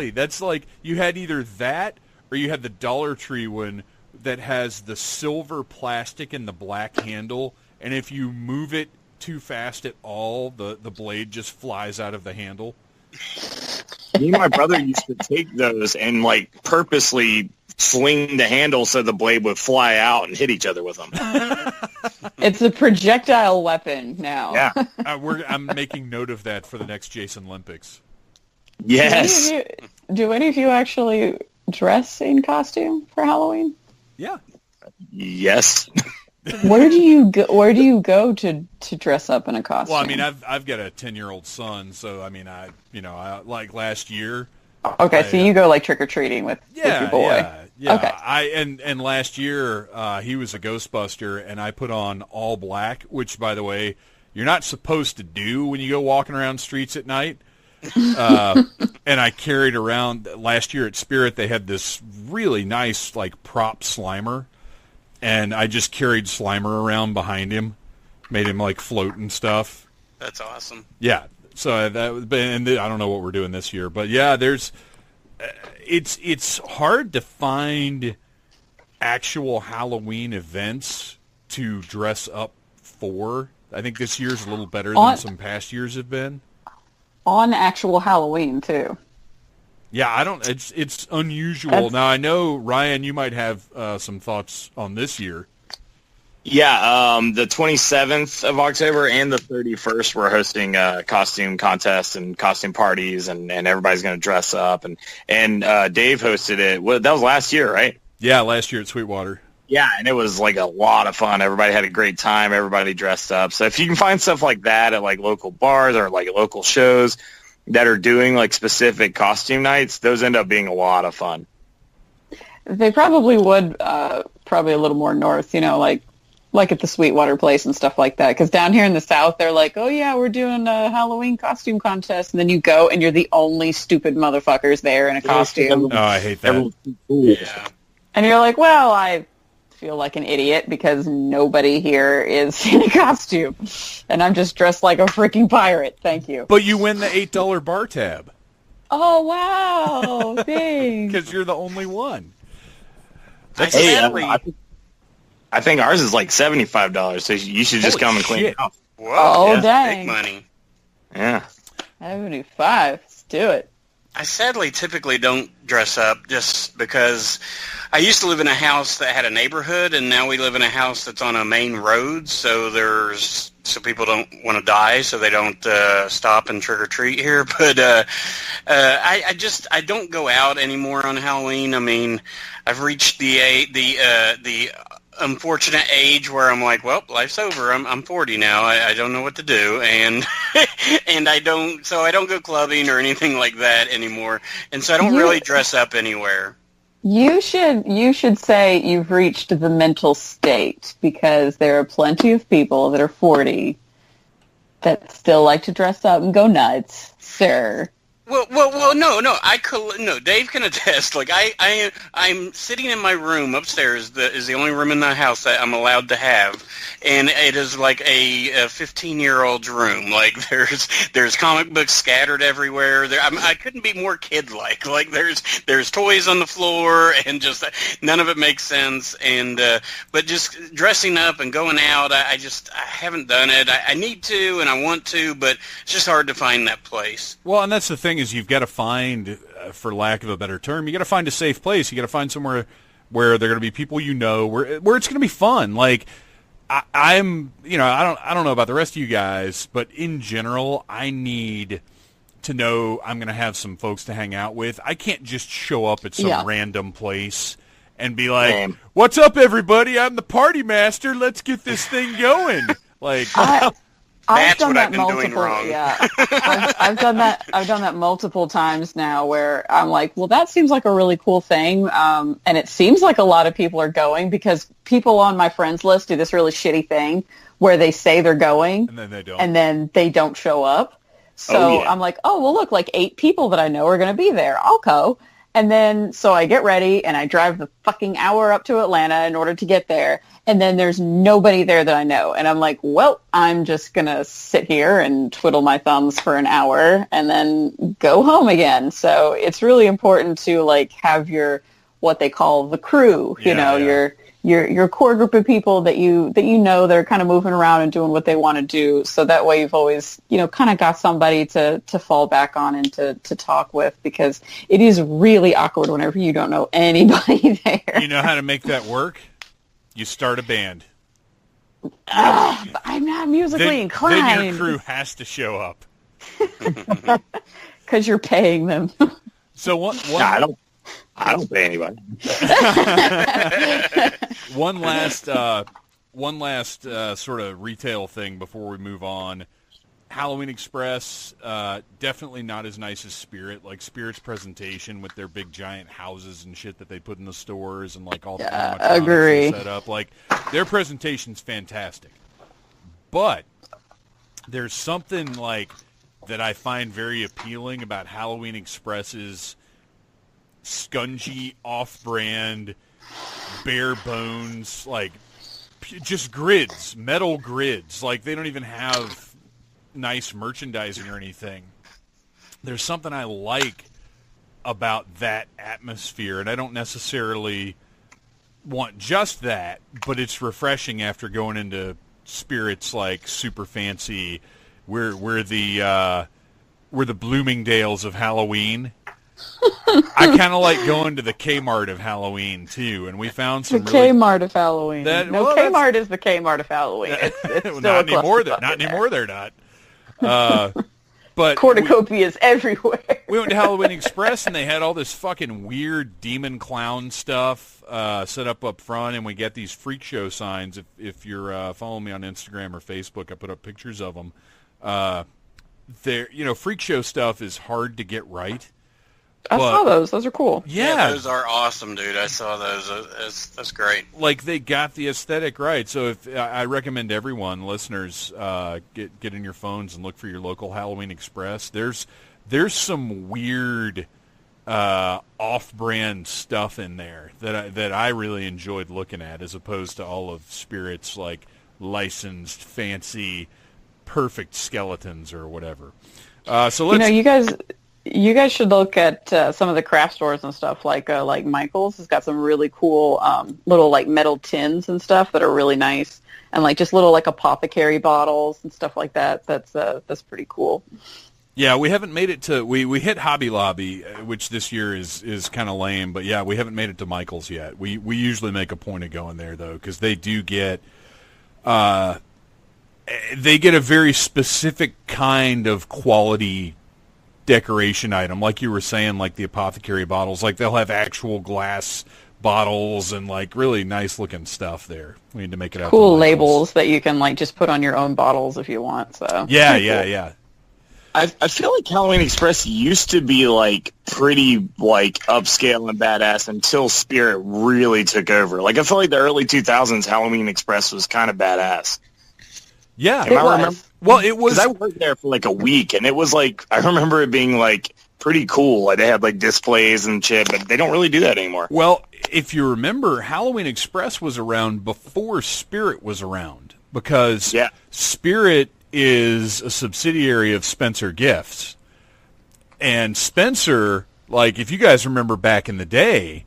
That's like you had either that or you had the Dollar Tree one that has the silver plastic and the black handle, and if you move it too fast at all, the blade just flies out of the handle? Me and my brother used to take those and like purposely swing the handle so the blade would fly out and hit each other with them. It's a projectile weapon now. Yeah. I'm making note of that for the next Jason Olympics. Yes. Do any of you actually dress in costume for Halloween? Yeah. Yes. Where do you go to dress up in a costume? Well, I mean, I've got a 10-year-old son, so I mean, I like last year. Okay, so you go like trick or treating with your boy. Yeah. Okay. And last year he was a Ghostbuster, and I put on all black, which, by the way, you're not supposed to do when you go walking around streets at night. And I carried around last year at Spirit. They had this really nice like prop Slimer, and I just carried Slimer around behind him, made him like float and stuff. That's awesome. Yeah. So and I don't know what we're doing this year, but yeah, it's hard to find actual Halloween events to dress up for. I think this year's a little better than some past years have been. On actual Halloween too. Yeah, it's unusual. Now I know, Ryan, you might have some thoughts on this year. Yeah, the 27th of October and the 31st, we're hosting costume contests and costume parties, and everybody's going to dress up. And Dave hosted it. Well, that was last year, right? Yeah, last year at Sweetwater. Yeah, and it was like a lot of fun. Everybody had a great time. Everybody dressed up. So if you can find stuff like that at like local bars or like local shows that are doing like specific costume nights, those end up being a lot of fun. They probably would, probably a little more north, like at the Sweetwater place and stuff like that. Because down here in the South, they're like, oh, yeah, we're doing a Halloween costume contest. And then you go, and you're the only stupid motherfuckers there in a costume. Oh, I hate that. Yeah. And you're like, well, I feel like an idiot because nobody here is in a costume. And I'm just dressed like a freaking pirate. Thank you. But you win the $8 bar tab. Oh, wow. Thanks. Because you're the only one. I think ours is like $75, so you should just come and clean it up. Whoa, oh, dang. Big money. Yeah. 75. Let's do it. I sadly typically don't dress up just because I used to live in a house that had a neighborhood, and now we live in a house that's on a main road, so people don't want to die, so they don't stop and trick or treat here. But I don't go out anymore on Halloween. I mean, I've reached the unfortunate age where I'm like, well, life's over. I'm 40 now. I don't know what to do, and I don't go clubbing or anything like that anymore, and so I don't really dress up anywhere. You should say you've reached the mental state, because there are plenty of people that are 40 that still like to dress up and go nuts, sir. Well, no. Dave can attest. Like I'm sitting in my room upstairs. That is the only room in the house that I'm allowed to have, and it is like a 15-year-old's room. Like there's comic books scattered everywhere. I couldn't be more kid-like. Like there's toys on the floor, and just none of it makes sense. And but just dressing up and going out, I haven't done it. I need to and I want to, but it's just hard to find that place. Well, and that's the thing. Is you've got to find, for lack of a better term, you got to find a safe place. You got to find somewhere where there are going to be people where it's going to be fun. Like I don't know about the rest of you guys, but in general, I need to know I'm going to have some folks to hang out with. I can't just show up at some random place and be like, "What's up, everybody? I'm the party master. Let's get this thing going." Like. That's what I've been doing wrong. Yeah, I've done that. I've done that multiple times now, where I'm like, well, that seems like a really cool thing, and it seems like a lot of people are going, because people on my friends list do this really shitty thing where they say they're going, and then they don't show up. So I'm like, oh, well, look, like 8 people that I know are going to be there. I'll go. And then, so I get ready, and I drive the fucking hour up to Atlanta in order to get there, and then there's nobody there that I know. And I'm like, well, I'm just going to sit here and twiddle my thumbs for an hour and then go home again. So it's really important to, like, have your what they call the crew. Your core group of people that you know they're kind of moving around and doing what they want to do. So that way you've always, kind of got somebody to fall back on and to talk with, because it is really awkward whenever you don't know anybody there. You know how to make that work? You start a band. I'm not musically inclined. Then your crew has to show up. Because you're paying them. So one I don't pay anybody. One last sort of retail thing before we move on. Halloween Express, definitely not as nice as Spirit. Like Spirit's presentation with their big giant houses and shit that they put in the stores and like all the animatronics set up. Like their presentation's fantastic. But there's something like that I find very appealing about Halloween Express's scungy, off-brand, bare bones, like just grids, metal grids. Like they don't even have nice merchandising or anything. There's something I like about that atmosphere, and I don't necessarily want just that, but it's refreshing after going into Spirit's like super fancy. We're the Bloomingdales of Halloween. I kind of like going to the Kmart of Halloween too, and we found some Kmart of Halloween. Kmart is the Kmart of Halloween. It's still not anymore. Not anymore. They're not. But cornucopias everywhere. We went to Halloween Express, and they had all this fucking weird demon clown stuff set up front, and we get these freak show signs. If you're following me on Instagram or Facebook, I put up pictures of them. Freak show stuff is hard to get right. I saw those. Those are cool. Yeah, those are awesome, dude. I saw those. That's great. Like they got the aesthetic right. So if I recommend everyone, listeners, get in your phones and look for your local Halloween Express. There's some weird off-brand stuff in there that I really enjoyed looking at, as opposed to all of Spirit's like licensed, fancy, perfect skeletons or whatever. So let's. You guys should look at some of the craft stores and stuff, like Michael's has got some really cool little like metal tins and stuff that are really nice, and like just little like apothecary bottles and stuff like that. That's pretty cool. Yeah, we haven't made it to we hit Hobby Lobby, which this year is kind of lame, but yeah, we haven't made it to Michael's yet. We usually make a point of going there though, because they do get a very specific kind of quality decoration item, like you were saying, like the apothecary bottles. Like they'll have actual glass bottles and like really nice looking stuff there. We need to make it out. Cool labels that you can like just put on your own bottles if you want. So yeah. I feel like Halloween Express used to be like pretty like upscale and badass until Spirit really took over. Like I feel like the early 2000s Halloween Express was kind of badass. Yeah, it was. Well, it was. 'Cause I worked there for like a week, and it was like I remember it being like pretty cool. Like they had like displays and shit, but they don't really do that anymore. Well, if you remember, Halloween Express was around before Spirit was around, because Spirit is a subsidiary of Spencer Gifts, and Spencer, like if you guys remember back in the day,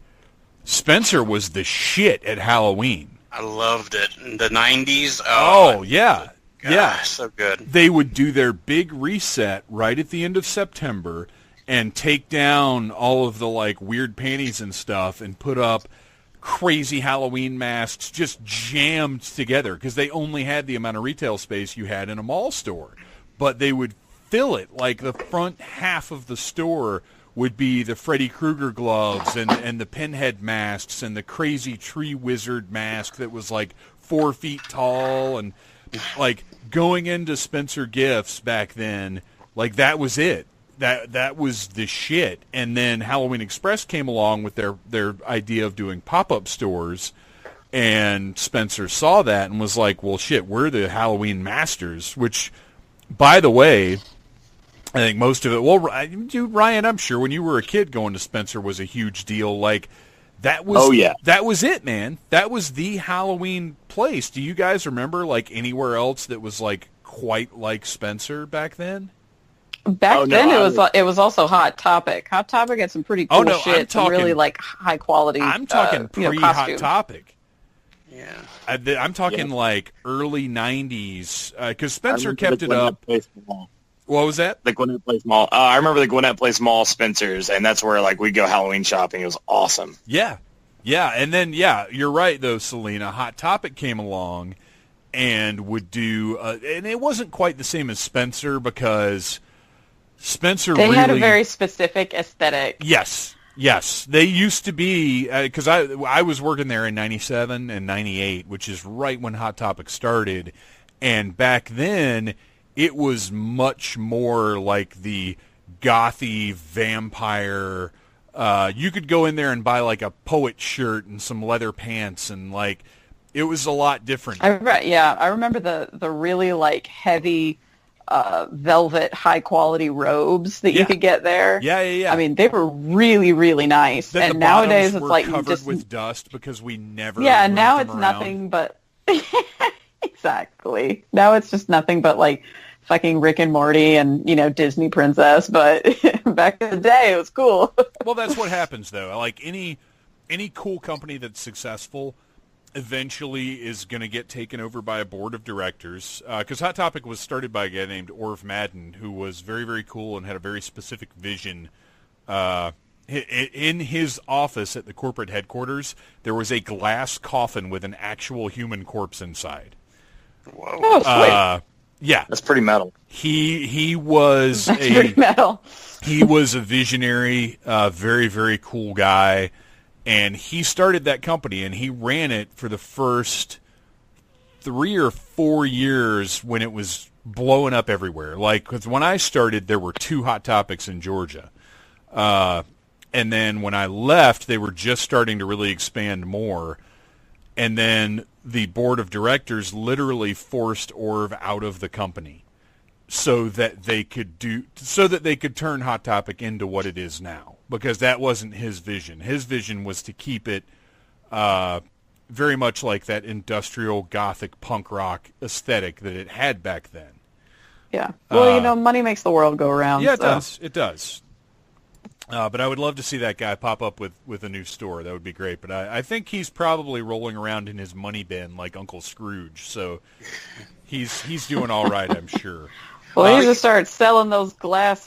Spencer was the shit at Halloween. I loved it in the 90s. Oh yeah. Yeah, so good. They would do their big reset right at the end of September and take down all of the like weird panties and stuff and put up crazy Halloween masks just jammed together, because they only had the amount of retail space you had in a mall store. But they would fill it, like the front half of the store would be the Freddy Krueger gloves and the pinhead masks and the crazy tree wizard mask that was like 4 feet tall, and like going into Spencer Gifts back then, like that was it. That was the shit. And then Halloween Express came along with their idea of doing pop-up stores, and Spencer saw that and was like, well, shit, we're the Halloween masters, which, by the way, I think most of it, well, dude, Ryan, I'm sure when you were a kid going to Spencer was a huge deal. Like, that was, that was it, man. That was the Halloween place. Do you guys remember, like, anywhere else that was, like, quite like Spencer back then? Back then, it was also Hot Topic. Hot Topic had some pretty cool shit, some really like high quality. I'm talking pre-Hot Topic. Yeah, I'm talking like early '90s because Spencer kept it up. What was that? The Gwinnett Place Mall. I remember the Gwinnett Place Mall Spencer's, and that's where like we go Halloween shopping. It was awesome. Yeah, and then you're right though, Salena. Hot Topic came along and would do, and it wasn't quite the same as Spencer because Spencer they really had a very specific aesthetic. Yes, they used to be because I was working there in '97 and '98, which is right when Hot Topic started, and back then it was much more like the gothy vampire. You could go in there and buy like a poet shirt and some leather pants, and like it was a lot different. I remember the really like heavy velvet high quality robes that you could get there. Yeah. I mean, they were really, really nice. Then and nowadays it's like covered just with dust because we never. Yeah, now it's around. nothing but exactly. Now it's just nothing but like fucking Rick and Morty and Disney Princess. But back in the day, it was cool. Well, that's what happens though. Like any cool company that's successful eventually is going to get taken over by a board of directors because Hot Topic was started by a guy named Orv Madden who was very, very cool and had a very specific vision. In his office at the corporate headquarters, there was a glass coffin with an actual human corpse inside. Whoa. Oh, sweet. Yeah. That's pretty metal. He was pretty metal. He was a visionary, very, very cool guy. And he started that company, and he ran it for the first 3 or 4 years when it was blowing up everywhere. Like, because when I started, there were 2 Hot Topics in Georgia. And then when I left, they were just starting to really expand more. And then the board of directors literally forced Orv out of the company so that they could turn Hot Topic into what it is now. Because that wasn't his vision. His vision was to keep it very much like that industrial gothic punk rock aesthetic that it had back then. Yeah. Well, money makes the world go around. Yeah, it so. does. It does. But I would love to see that guy pop up with a new store. That would be great. But I think he's probably rolling around in his money bin like Uncle Scrooge. So he's doing all right, I'm sure. Well, he needs to start selling those glass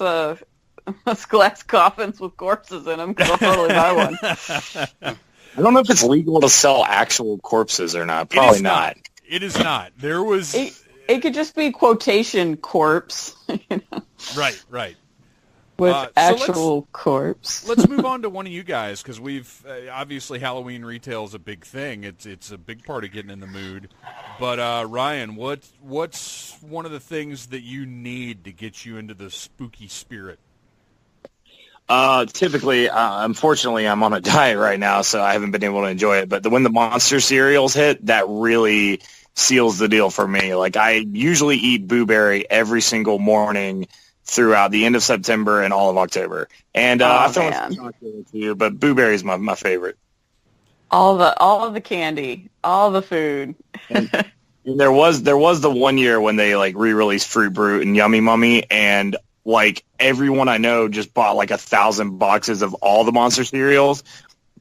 coffins with corpses in them, because I'll totally buy one. I don't know if it's legal to sell actual corpses or not. Probably not. It is not. There was... It could just be quotation corpse. Right. With actual corpse. Let's move on to one of you guys, because we've... obviously, Halloween retail is a big thing. It's a big part of getting in the mood. But, Ryan, what's one of the things that you need to get you into the spooky spirit? Typically, unfortunately, I'm on a diet right now, so I haven't been able to enjoy it. But when the monster cereals hit, that really seals the deal for me. Like, I usually eat Blueberry every single morning throughout the end of September and all of October. And I throw in some chocolate too, but Blueberry is my favorite. All of the candy, all the food. And there was the one year when they like re-released Fruit Brute and Yummy Mummy, and like everyone I know just bought like 1,000 boxes of all the monster cereals,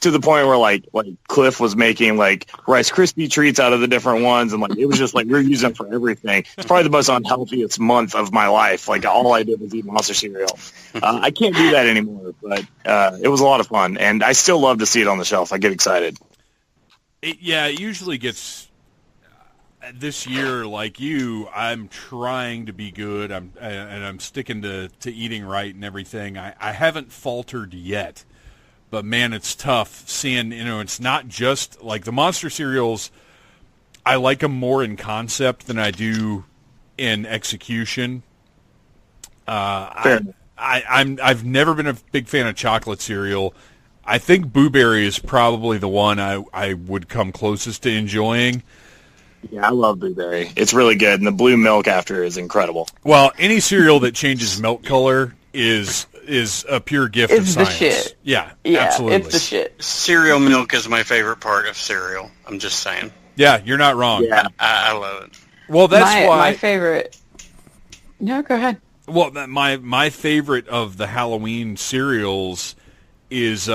to the point where like Cliff was making like Rice Krispie treats out of the different ones, and like it was just like we're using them for everything. It's probably the most unhealthiest month of my life. Like all I did was eat monster cereal. I can't do that anymore, but it was a lot of fun, and I still love to see it on the shelf. I get excited. It usually gets. This year, like you, I'm trying to be good. I'm sticking to eating right and everything. I haven't faltered yet, but man, it's tough seeing. It's not just like the monster cereals. I like them more in concept than I do in execution. I've never been a big fan of chocolate cereal. I think Blueberry is probably the one I would come closest to enjoying. Yeah, I love Blueberry. It's really good, and the blue milk after is incredible. Well, any cereal that changes milk color is a pure gift of science. It's the shit. Yeah, absolutely. It's the shit. Cereal milk is my favorite part of cereal. I'm just saying. Yeah, you're not wrong. Yeah. I love it. Well, that's why my favorite. No, go ahead. Well, my favorite of the Halloween cereals is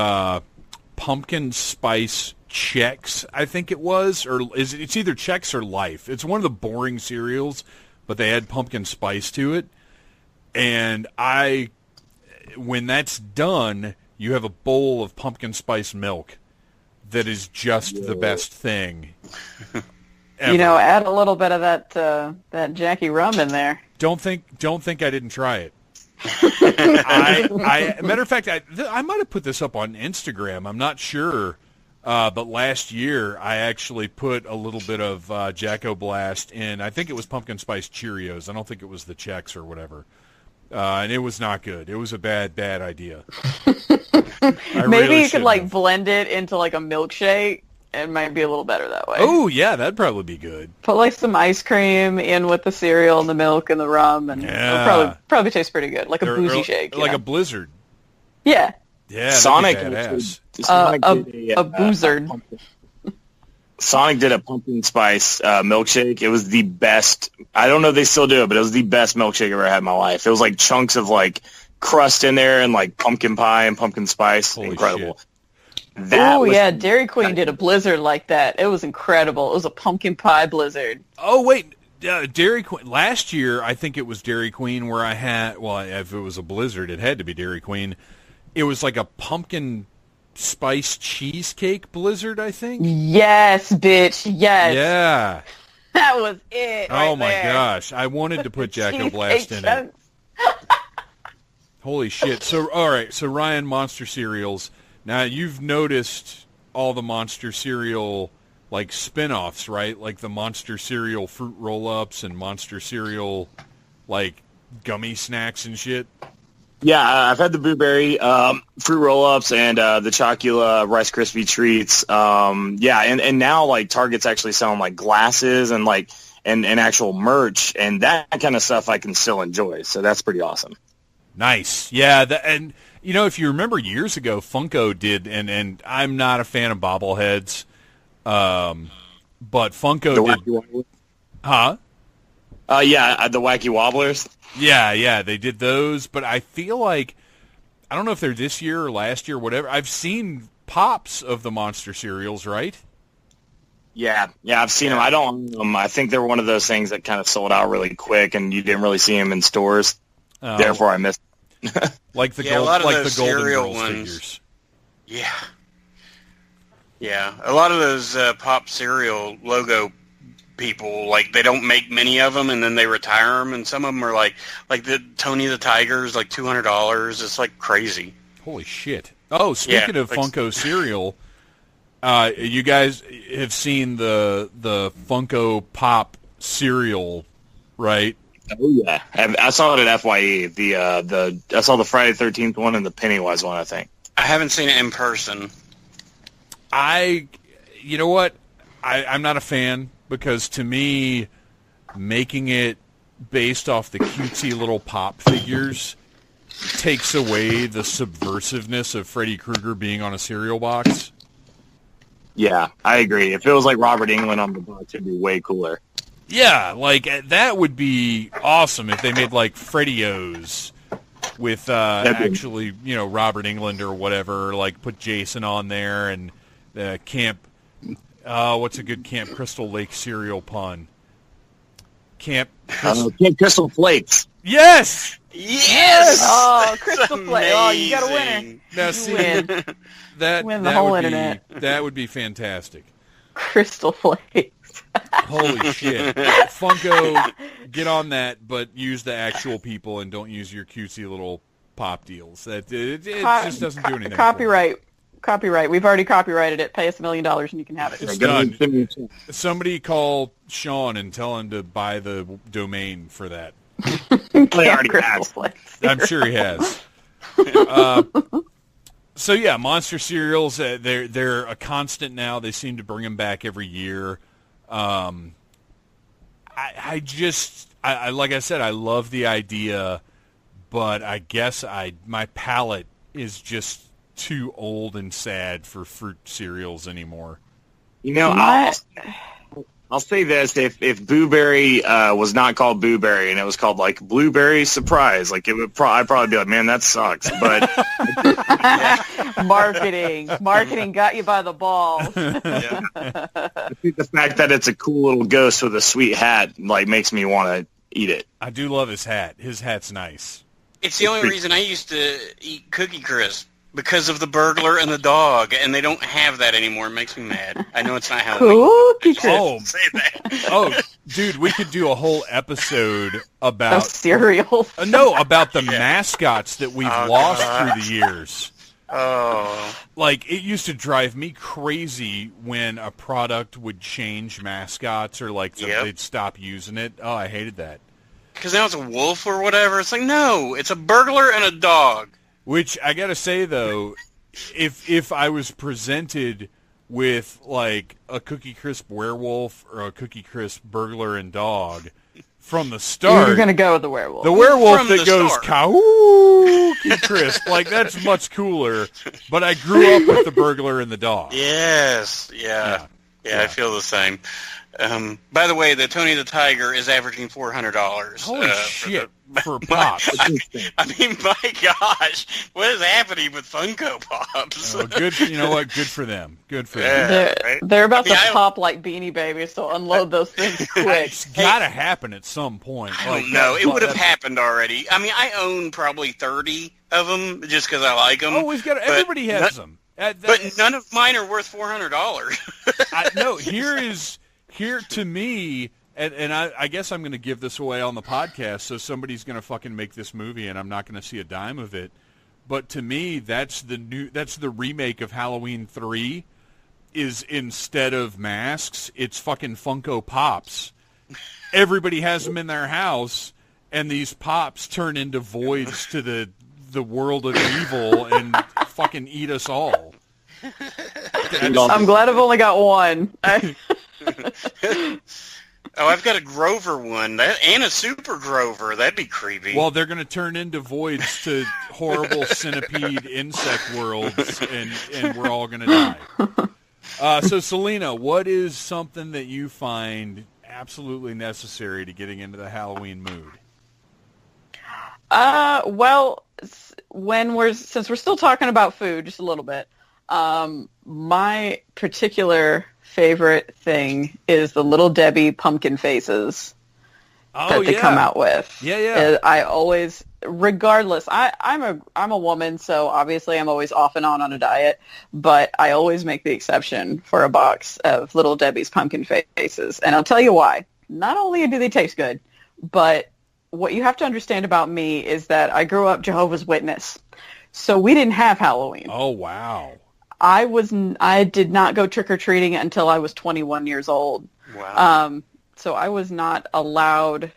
pumpkin spice Chex, I think it was, or it's either Chex or Life. It's one of the boring cereals, but they add pumpkin spice to it. And when that's done, you have a bowl of pumpkin spice milk that is just the best thing ever. You know, add a little bit of that Jackie rum in there. Don't think I didn't try it. Matter of fact, I might have put this up on Instagram. I'm not sure. But last year, I actually put a little bit of Jacko Blast in. I think it was pumpkin spice Cheerios. I don't think it was the Chex or whatever. And it was not good. It was a bad idea. Maybe you could like blend it into like a milkshake. It might be a little better that way. Oh yeah, that'd probably be good. Put like some ice cream in with the cereal and the milk and the rum, and it'll probably taste pretty good, like a boozy shake, like a Blizzard. Yeah. Yeah, Sonic. A Boozard. Sonic did a pumpkin spice milkshake. It was the best. I don't know if they still do it, but it was the best milkshake I ever had in my life. It was like chunks of like crust in there and like pumpkin pie and pumpkin spice. Holy incredible. Shit. Oh yeah, Dairy Queen did a Blizzard like that. It was incredible. It was a pumpkin pie Blizzard. Oh wait, Dairy Queen. Last year, I think it was Dairy Queen where I had. Well, if it was a Blizzard, it had to be Dairy Queen. It was like a pumpkin spice cheesecake Blizzard, I think. Yes, bitch. Yes. Yeah. That was it. Oh my gosh, I wanted to put Jacko Blast in it. Holy shit! So all right, so Ryan, Monster cereals. Now, you've noticed all the Monster cereal, like, spin-offs, right? Like the Monster cereal fruit roll-ups and Monster cereal, like, gummy snacks and shit? Yeah, I've had the Blueberry fruit roll-ups and the Chocula Rice Krispie treats. Yeah, and now, like, Target's actually selling, like, glasses and, like, and actual merch, and that kind of stuff I can still enjoy. So that's pretty awesome. Nice. Yeah, and... You know, if you remember years ago, Funko did, and I'm not a fan of bobbleheads, but Funko did. Huh? Yeah, the Wacky Wobblers. Yeah, they did those, but I feel like, I don't know if they're this year or last year or whatever, I've seen pops of the Monster cereals, right? Yeah, I've seen them. I don't own them. I think they're one of those things that kind of sold out really quick, and you didn't really see them in stores. Therefore, I missed them. Like the a lot of like those the Golden cereal Girls ones. figures. Yeah. A lot of those pop cereal logo people, like they don't make many of them, and then they retire them, and some of them are like the Tony the Tiger's like $200. It's like crazy. Holy shit! Oh, speaking of Funko cereal, you guys have seen the Funko Pop cereal, right? Oh yeah, I saw it at FYE. I saw the Friday the 13th one and the Pennywise one. I think I haven't seen it in person. You know what? I'm not a fan because to me, making it based off the cutesy little pop figures takes away the subversiveness of Freddy Krueger being on a cereal box. Yeah, I agree. If it was like Robert Englund on the box, it'd be way cooler. Yeah, like that would be awesome if they made like Freddy-O's with actually, you know, Robert Englund or whatever, like put Jason on there and Camp, what's a good Camp Crystal Lake cereal pun? Camp Crystal Flakes. Yes! Yes! Oh, Crystal Flakes. Oh, you got a winner. Now see, win the whole internet. That would be fantastic. Crystal Flakes. Holy shit. Funko, get on that, but use the actual people and don't use your cutesy little pop deals. It just doesn't do anything. Copyright. We've already copyrighted it. Pay us $1 million and you can have it. It's done. Somebody call Sean and tell him to buy the domain for that. They already has. I'm sure he has. So yeah, Monster cereals, they're a constant now. They seem to bring them back every year. I like I said, I love the idea, but I guess my palate is just too old and sad for fruit cereals anymore. You know, I'll say this: if Booberry was not called Booberry and it was called like Blueberry Surprise, like it would, I'd probably be like, man, that sucks. But marketing got you by the balls. Yeah. I think the fact that it's a cool little ghost with a sweet hat like makes me want to eat it. I do love his hat. His hat's nice. It's the only reason I used to eat Cookie Crisp. Because of the burglar and the dog, and they don't have that anymore. It makes me mad. I know it's not Halloween. Cookie Crisp. Oh, Say that. oh, dude, we could do a whole episode about cereal. No, about the mascots that we've lost through the years. Oh. Like, it used to drive me crazy when a product would change mascots or, like, they'd stop using it. Oh, I hated that. Because now it's a wolf or whatever. It's like, no, it's a burglar and a dog. Which, I gotta say, though, if I was presented with, like, a Cookie Crisp werewolf or a Cookie Crisp burglar and dog, from the start... You're going to go with the werewolf. The werewolf From that the goes, start. Cookie Crisp, like, that's much cooler. But I grew up with the burglar and the dog. Yes. Yeah, I feel the same. By the way, the Tony the Tiger is averaging $400. Holy shit, for Pops. I mean, my gosh, what is happening with Funko Pops? Oh, good. You know what? Good for them. Good for them. Yeah, right? They're about I mean, to pop like Beanie Babies, so unload those things quick. It's got to happen at some point. I don't know. It would have happened already. I mean, I own probably 30 of them just because I like them. Oh, we've got. Everybody has them. But none of mine are worth $400. No, here to me, and I guess I'm going to give this away on the podcast, so somebody's going to fucking make this movie, and I'm not going to see a dime of it. But to me, that's the remake of Halloween 3. Is instead of masks, it's fucking Funko Pops. Everybody has them in their house, and these pops turn into voids to the world of evil and fucking eat us all. I'm glad I've only got one. Oh, I've got a Grover one and a Super Grover. That'd be creepy. Well, they're going to turn into voids to horrible centipede insect worlds, and we're all going to die. So, Salena, what is something that you find absolutely necessary to getting into the Halloween mood? Well, since we're still talking about food just a little bit, my particular favorite thing is the Little Debbie pumpkin faces that they come out with. Yeah. I always, regardless, I'm a woman, so obviously I'm always off and on a diet, but I always make the exception for a box of Little Debbie's pumpkin faces, and I'll tell you why. Not only do they taste good, but what you have to understand about me is that I grew up Jehovah's Witness, so we didn't have Halloween. Oh, wow. I did not go trick-or-treating until I was 21 years old. Wow. So I was not allowed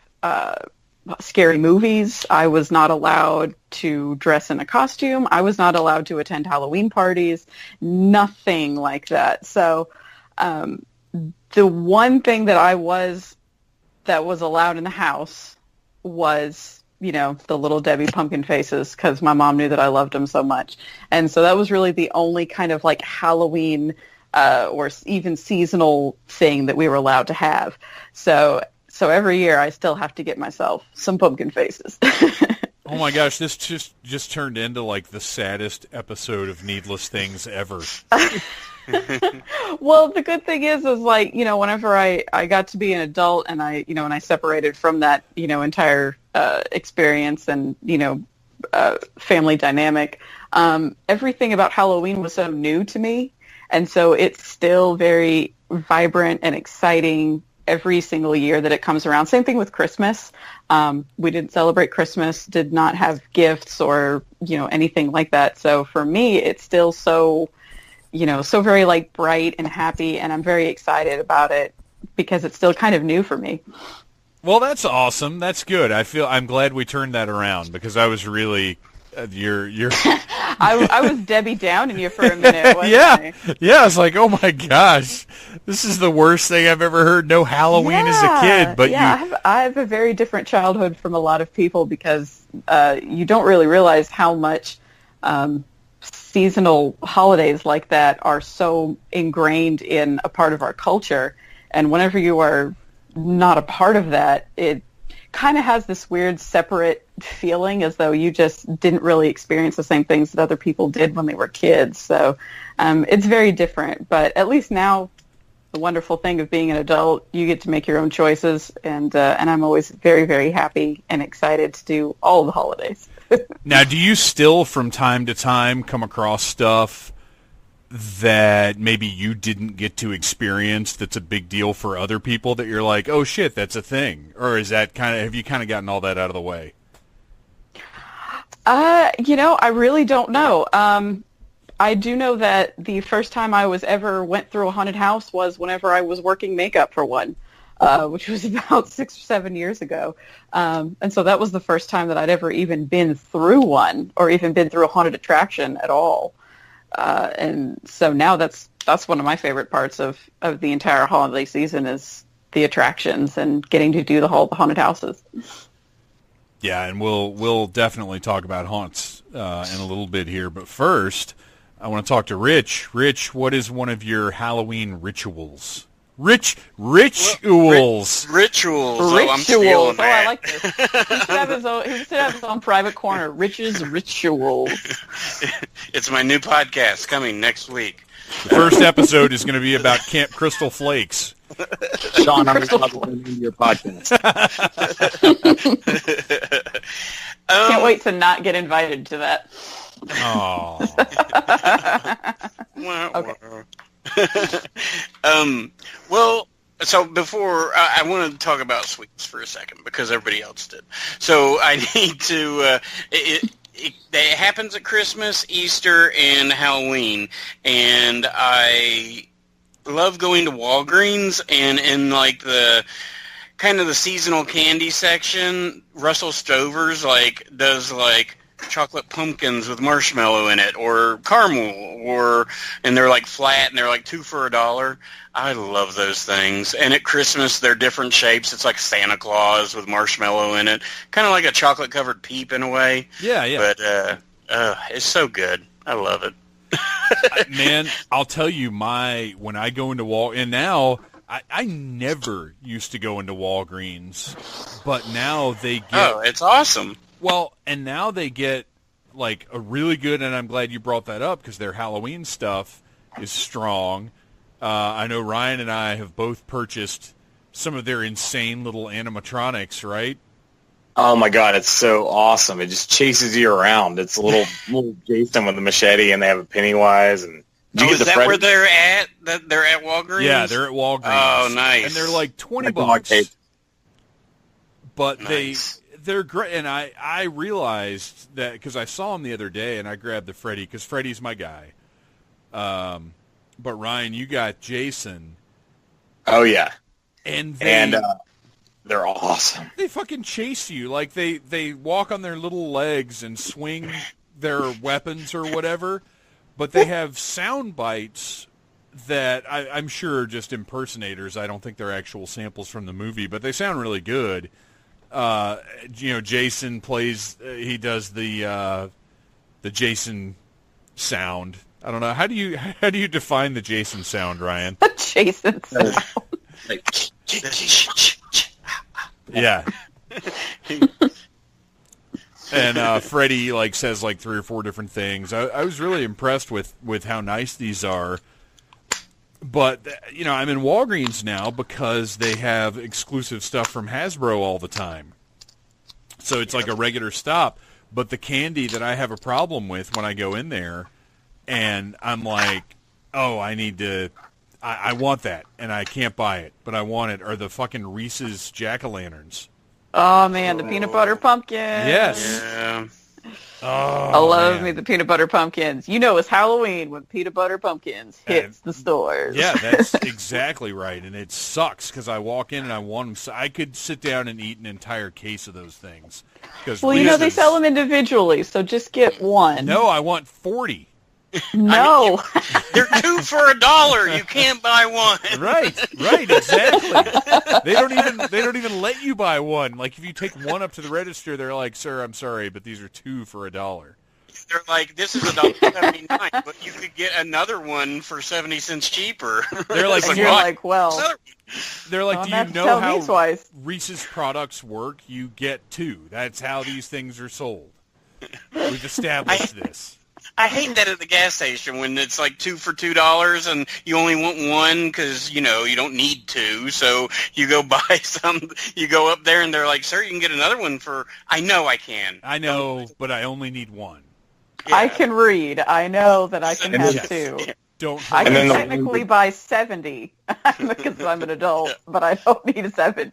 scary movies. I was not allowed to dress in a costume. I was not allowed to attend Halloween parties. Nothing like that. So the one thing that was allowed in the house was, the Little Debbie pumpkin faces, because my mom knew that I loved them so much. And so that was really the only kind of like Halloween or even seasonal thing that we were allowed to have. So every year I still have to get myself some pumpkin faces. Oh my gosh, this just turned into like the saddest episode of Needless Things ever. Well, the good thing is like, whenever I got to be an adult and and I separated from that, entire experience and, family dynamic, everything about Halloween was so new to me. And so it's still very vibrant and exciting every single year that it comes around. Same thing with Christmas. We didn't celebrate Christmas, did not have gifts or, anything like that. So for me, it's still so very like bright and happy, and I'm very excited about it because it's still kind of new for me. Well, that's awesome. That's good. I'm glad we turned that around because I was really you're I was Debbie Downing you for a minute, wasn't I? Yeah, I was like, oh my gosh, this is the worst thing I've ever heard. No Halloween as a kid, but I have a very different childhood from a lot of people because you don't really realize how much seasonal holidays like that are so ingrained in a part of our culture. And whenever you are not a part of that, it kind of has this weird separate feeling as though you just didn't really experience the same things that other people did when they were kids. So it's very different. But at least now, the wonderful thing of being an adult, you get to make your own choices. And I'm always very, very happy and excited to do all the holidays. Now, do you still, from time to time, come across stuff that maybe you didn't get to experience that's a big deal for other people that you're like, oh shit, that's a thing? Or is that have you kind of gotten all that out of the way? I really don't know. I do know that the first time I went through a haunted house was whenever I was working makeup for one, which was about 6 or 7 years ago. And so that was the first time that I'd ever even been through one or even been through a haunted attraction at all. And so now that's one of my favorite parts of the entire holiday season is the attractions and getting to do the haunted houses. Yeah, and we'll definitely talk about haunts in a little bit here. But first, I want to talk to Rich. Rich, what is one of your Halloween rituals? Rituals. Rituals. Oh, I like this. He should have his own private corner. Rich's Rituals. It's my new podcast coming next week. The first episode is going to be about Camp Crystal Flakes. Sean, I'm going to your podcast. Can't wait to not get invited to that. Oh. Okay. Well, so before I want to talk about sweets for a second because everybody else did. So I need to. It happens at Christmas, Easter, and Halloween, and I love going to Walgreens and in like the kind of the seasonal candy section. Russell Stover's does chocolate pumpkins with marshmallow in it, or caramel, and they're like flat and they're like 2 for $1. I love those things. And at Christmas, they're different shapes. It's like Santa Claus with marshmallow in it, kind of like a chocolate covered Peep in a way. Yeah. But it's so good. I love it. Man, I'll tell you, when I go into and now I never used to go into Walgreens, but now they get. Oh, it's awesome. Well, and now they get like a really good, and I'm glad you brought that up because their Halloween stuff is strong. I know Ryan and I have both purchased some of their insane little animatronics, right? Oh my god, it's so awesome! It just chases you around. It's a little Jason with a machete, and they have a Pennywise. And is that where they're at? They're at Walgreens. Yeah, they're at Walgreens. Oh, nice! And they're like $20, but nice. They're great. And I realized that because I saw them the other day, and I grabbed the Freddy because Freddy's my guy. But Ryan, you got Jason. Oh yeah, and they're awesome. They fucking chase you. Like, they walk on their little legs and swing their weapons or whatever, but they have sound bites that I'm sure are just impersonators. I don't think they're actual samples from the movie, but they sound really good. Jason plays, he does the Jason sound. I don't know. How do you define the Jason sound, Ryan? The Jason sound. Yeah. And Freddy says 3 or 4 different things. I was really impressed with how nice these are. But I'm in Walgreens now because they have exclusive stuff from Hasbro all the time. So it's like a regular stop. But the candy that I have a problem with when I go in there, and I'm like, oh, I want that, and I can't buy it, but I want it, are the fucking Reese's Jack-o'-lanterns. Oh, man, the peanut butter pumpkins. Yes. Yeah. Oh, I love me the peanut butter pumpkins. It's Halloween when peanut butter pumpkins hits the stores. Yeah, that's exactly right, and it sucks because I walk in and I want them. So I could sit down and eat an entire case of those things. Well, they sell them individually, so just get one. No, I want 40. No. They're 2 for $1. You can't buy one. Right, exactly. They don't even let you buy one. Like, if you take one up to the register, they're like, "Sir, I'm sorry, but these are 2 for $1." They're like, this is $1.79, but you could get another one for 70 cents cheaper. They're like, And you're like, well, they're like, don't do you have to know tell me how twice. Reese's products work? You get two. That's how these things are sold. We've established this. I hate that at the gas station when it's like 2 for $2 and you only want one because, you don't need two. So you go buy some, you go up there and they're like, sir, you can get another one for, I know I can. I know, but I only need one. Yeah. I can read. I know that I can have Yes. two. Don't I hurt can me. technically buy 70 because I'm an adult, but I don't need 70.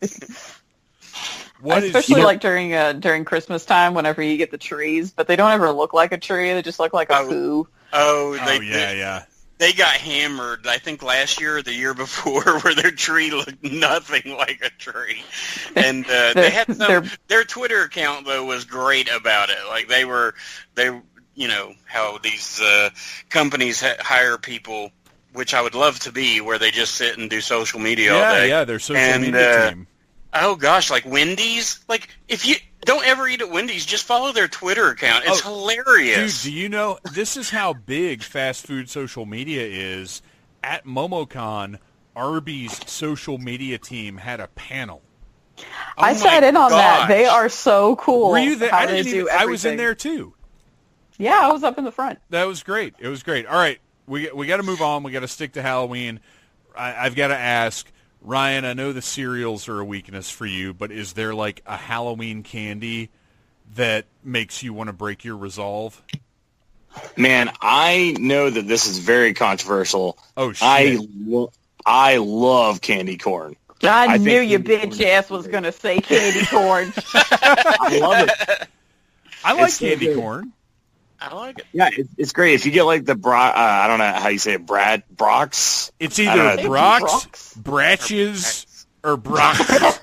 Especially like during Christmas time, whenever you get the trees, but they don't ever look like a tree; they just look like a poo. Yeah. They got hammered, I think last year or the year before, where their tree looked nothing like a tree. And they had their Twitter account though was great about it. Like they how these companies hire people, which I would love to be, where they just sit and do social media all day. Yeah, their social media team. Oh gosh, like Wendy's. Like if you don't ever eat at Wendy's, just follow their Twitter account. It's hilarious. Dude, do you know this is how big fast food social media is? At MomoCon, Arby's social media team had a panel. I sat in on that. They are so cool. Were you there? I was in everything. there too. Yeah, I was up in the front. That was great. It was great. All right, we got to move on. We got to stick to Halloween. I've got to ask. Ryan, I know the cereals are a weakness for you, but is there like a Halloween candy that makes you want to break your resolve? Man, I know that this is very controversial. Oh, shit. I love candy corn. I knew your bitch ass was going to say candy corn. I love it. I like candy corn. I like it. Yeah, it's great. If you get like the I don't know how you say it, Brock's. It's either Brock's, Bratches, or Brock's.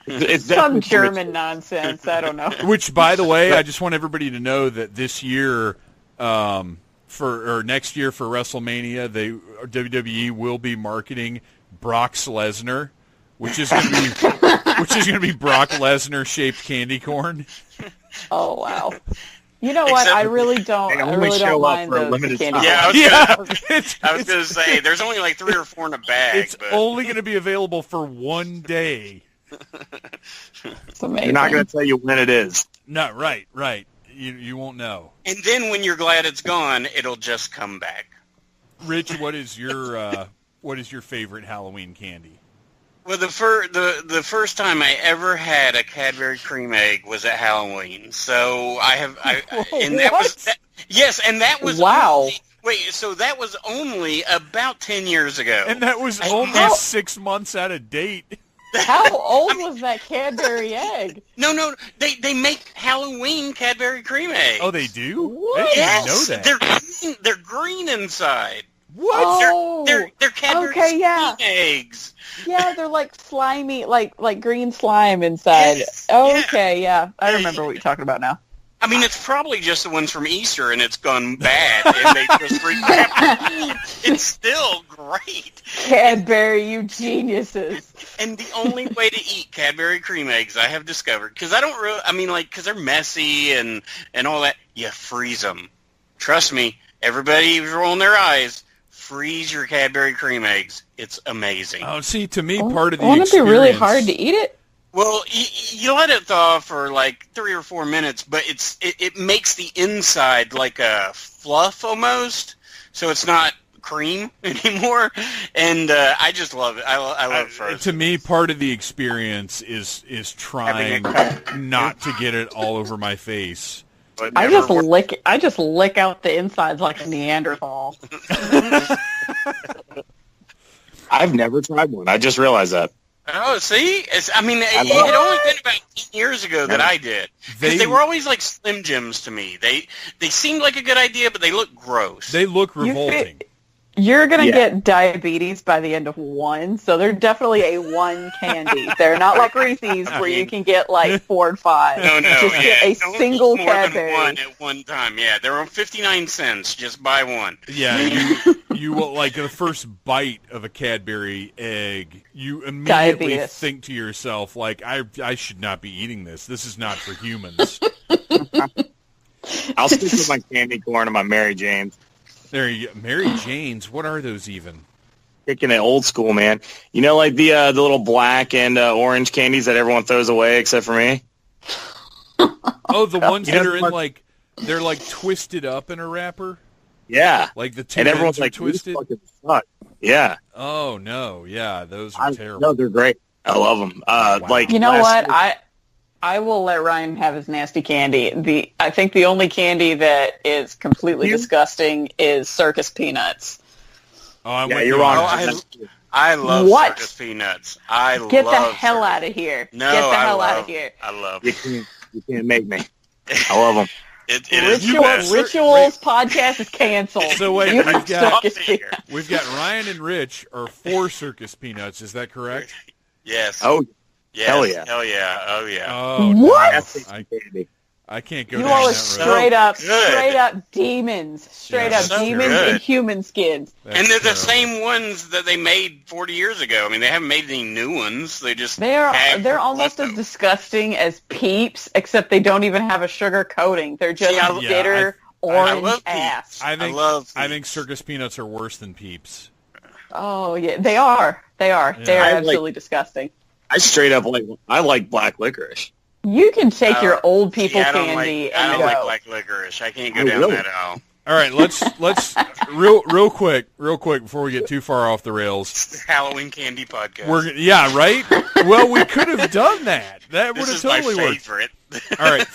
It's some German nonsense. I don't know. Which, by the way, I just want everybody to know that this year, next year for WrestleMania, WWE will be marketing Brock's Lesnar, which is going to be Brock Lesnar shaped candy corn. Oh wow. You know what? I really don't mind the candy. Yeah, I was going to say, there's only like 3 or 4 in a bag. It's only going to be available for one day. It's amazing. You're not going to tell you when it is. No, right. You won't know. And then when you're glad it's gone, it'll just come back. Rich, what is your favorite Halloween candy? Well, the first time I ever had a Cadbury cream egg was at Halloween. So that was wow. So that was only about 10 years ago. And that was only 6 months out of date. How old was that Cadbury egg? No, they make Halloween Cadbury cream eggs. Oh, they do? What? I didn't Yes, know that. they're green inside. What? Oh, They're Cadbury cream eggs. Yeah, they're like slimy, like green slime inside. Yes, okay, yeah. I remember what you're talking about now. I mean, it's probably just the ones from Easter, and it's gone bad, and they just It's still great. Cadbury, you geniuses. And the only way to eat Cadbury cream eggs, I have discovered, because because they're messy and all that, you freeze them. Trust me, everybody's rolling their eyes. Freeze your Cadbury cream eggs. It's amazing. Oh, see, to me, part of the Won't experience... it be really hard to eat it? Well, you let it thaw for like 3 or 4 minutes, but it makes the inside like a fluff almost, so it's not cream anymore, and I just love it. I love frozen. To me, part of the experience is trying not to get it all over my face. I just lick out the insides like a Neanderthal. I've never tried one. I just realized that. Oh, see? It only been about 10 years ago that I did. Because they were always like Slim Jims to me. They seemed like a good idea, but they look gross. They look revolting. You're going to get diabetes by the end of one, so they're definitely a one candy. They're not like Reese's where you can get like 4 and 5. No, just get a don't single eat more Cadbury. than one at one time. Yeah, they're on 59 cents. Just buy one. Yeah, you will, like the first bite of a Cadbury egg, you immediately think to yourself, like, I should not be eating this. This is not for humans. I'll stick with my candy corn and my Mary Janes. There you go. Mary Janes. What are those even? Kicking it old school, man. You know, like the little black and orange candies that everyone throws away except for me? Oh, the ones that are in like, they're like twisted up in a wrapper? Yeah. Like the two and everyone's ends are like, twisted? Yeah. Oh, no. Yeah, those are terrible. No, they're great. I love them. Wow. Like, You know what? I will let Ryan have his nasty candy. I think the only candy that is completely disgusting is circus peanuts. Oh, I'm Yeah, with you're you. wrong. Oh, I love What? circus peanuts. Get the hell out of here. No, Get the I hell love, out of here. I love You can't make me. I love them. it is the best. Rituals podcast is canceled. So wait, You we've are got- circus peanuts. We've got Ryan and Rich are for circus peanuts. Is that correct? Yes. Oh, yes. hell yeah. Hell yeah. Oh, yeah. Oh, What? no. candy. I can't go You down all are that road. straight up demons. Straight Yeah, up so demons good. in human skins. That's And they're the terrible. same ones that they made 40 years ago. I mean, they haven't made any new ones. They just They're almost as leftovers. disgusting as Peeps, except they don't even have a sugar coating. They're just See, bitter I orange love ass. Peeps. I think love I Peeps. think circus peanuts are worse than Peeps. Oh yeah, they are. They are. Yeah. They are I absolutely disgusting. I straight up I like black licorice. You can take your old people I don't candy like, I and don't go. like black licorice. I can't go Oh, down really? that aisle. All right, let's real quick before we get too far off the rails. Halloween candy podcast. Yeah, right. Well, we could have done that. That would this have is totally my worked. favorite. All right,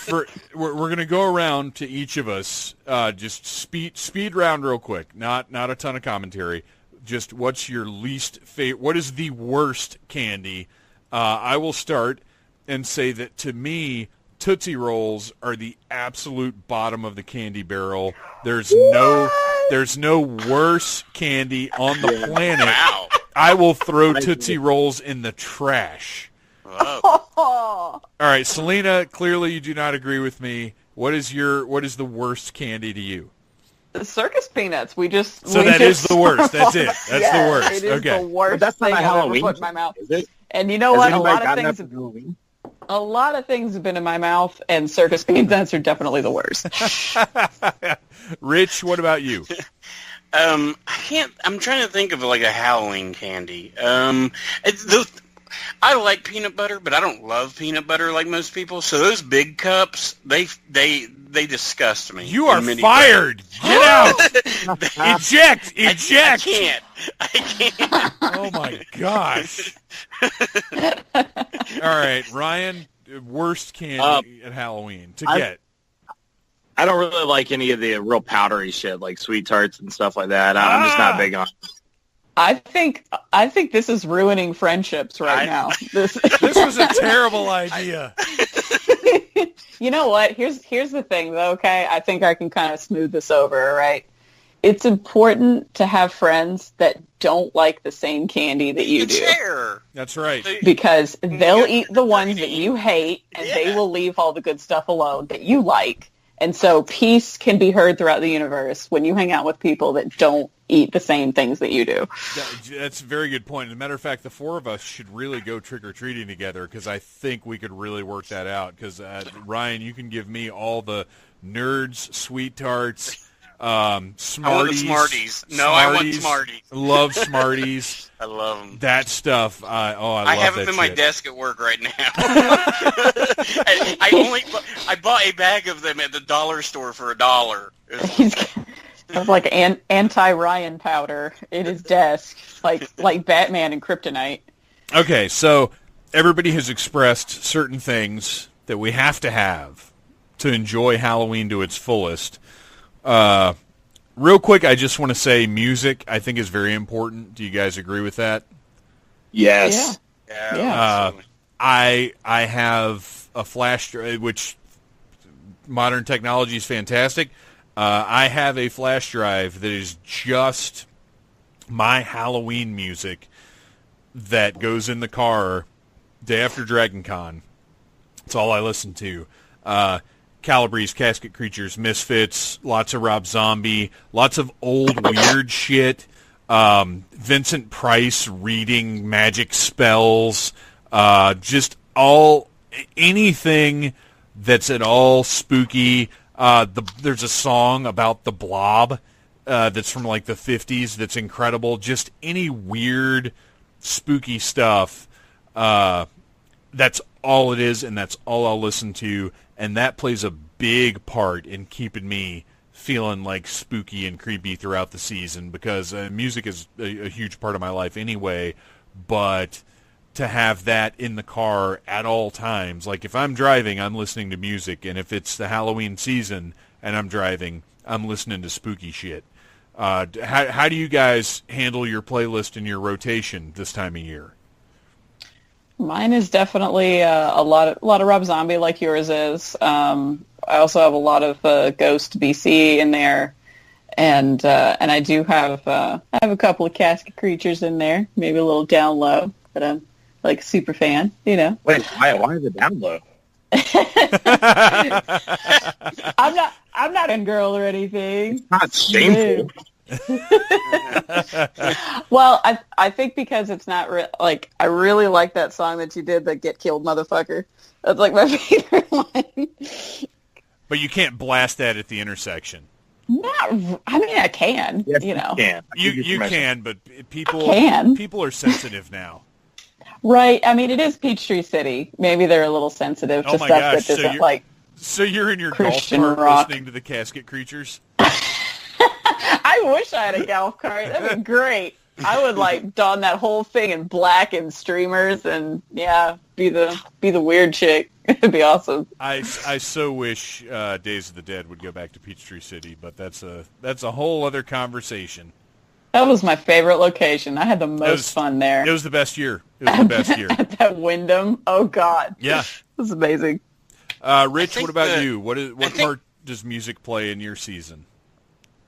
we're going to go around to each of us. Just speed round real quick. Not a ton of commentary. Just what's your least favorite? What is the worst candy? I will start and say that to me, Tootsie Rolls are the absolute bottom of the candy barrel. There's no worse candy on the planet. Wow. I will throw Tootsie Rolls in the trash. Whoa. Oh, All right, Salena, clearly you do not agree with me. What is the worst candy to you? the circus peanuts. So that is the worst. That's it. That's Yeah, the worst. It is Okay. the worst But that's not thing a I've ever Halloween put in my mouth. Is it? And you know Has what? A anybody lot of gotten things. that for Halloween? A lot of things have been in my mouth, and circus peanuts are definitely the worst. Rich, what about you? I can't. I'm trying to think of like a Halloween candy. I like peanut butter, but I don't love peanut butter like most people. So those big cups, they disgust me. You are in many fired. Get out. ways. Eject. I Eject. I can't. Oh my gosh. All right, Ryan, worst candy at Halloween to get. I don't really like any of the real powdery shit, like sweet tarts and stuff like that. I'm just not big on. I think this is ruining friendships right now. This was a terrible idea. You know what? Here's the thing, though. Okay, I think I can kind of smooth this over. All right, it's important to have friends that don't like the same candy that you do, Chair. That's right. because they'll eat the ones that you hate, and they will leave all the good stuff alone that you like. And so peace can be heard throughout the universe when you hang out with people that don't eat the same things that you do. That's a very good point. As a matter of fact, the four of us should really go trick-or-treating together because I think we could really work that out. Because, Ryan, you can give me all the nerds, sweet tarts, Smarties. I want the Smarties. No, I want Smarties. Love Smarties. I love them. That stuff. I love I have that them in my shit. desk at work right now. I bought a bag of them at the dollar store for $1. He's got like anti-Ryan powder in his desk, like Batman and Kryptonite. Okay, so everybody has expressed certain things that we have to have to enjoy Halloween to its fullest. Real quick, I just want to say music, I think, is very important. Do you guys agree with that? Yes. Yeah. I have a flash drive, which modern technology is fantastic. I have a flash drive that is just my Halloween music that goes in the car day after Dragon Con. That's all I listen to. Calabrese, Casket Creatures, Misfits, lots of Rob Zombie, lots of old weird shit. Vincent Price reading magic spells. Just anything that's at all spooky. There's a song about the Blob that's from like the 50s that's incredible. Just any weird, spooky stuff. That's all it is, and that's all I'll listen to. And that plays a big part in keeping me feeling like spooky and creepy throughout the season, because music is a huge part of my life anyway. But to have that in the car at all times, like if I'm driving, I'm listening to music, and if it's the Halloween season and I'm driving, I'm listening to spooky shit. How do you guys handle your playlist and your rotation this time of year? Mine is definitely a lot of Rob Zombie, like yours is. I also have a lot of Ghost BC in there, and I do have I have a couple of Casket Creatures in there, maybe a little Down Low, but I'm like super fan, you know. Wait, why is it Down Low? I'm not a girl or anything. It's not shameful. Well, I think because it's not like, I really like that song that you did, the Get Killed Motherfucker. That's like my favorite one. But you can't blast that at the intersection. I mean, I can. Yes, you know, you can, but people are sensitive now. Right. I mean, it is Peachtree City. Maybe they're a little sensitive to stuff that isn't like. So you're in your Christian golf cart rock. listening to the Casket Creatures? I wish I had a golf cart. That'd be great. I would like don that whole thing in black and streamers, and be the weird chick. It'd be awesome. I so wish Days of the Dead would go back to Peachtree City, but that's a whole other conversation. That was my favorite location. I had the most fun there. It was the best year. It was the best year. At that Wyndham. Oh God. Yeah. It was amazing. Rich, what about you? What part does music play in your season?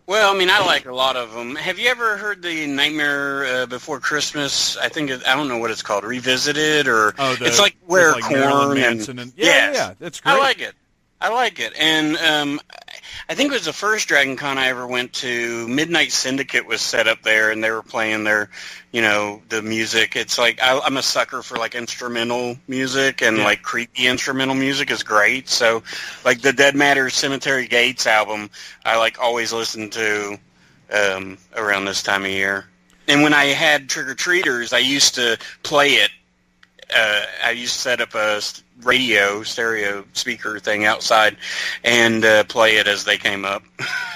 Well, I mean, I like a lot of them. Have you ever heard the Nightmare Before Christmas? I don't know what it's called, Revisited, or it's like where Korn and yeah, that's great. I like it, and I think it was the first Dragon Con I ever went to. Midnight Syndicate was set up there, and they were playing their, the music. It's like I'm a sucker for like instrumental music, and like creepy instrumental music is great. So, like the Dead Matter Cemetery Gates album, I like always listen to around this time of year. And when I had Trick or Treaters, I used to play it. I used to set up a stereo speaker thing outside and play it as they came up.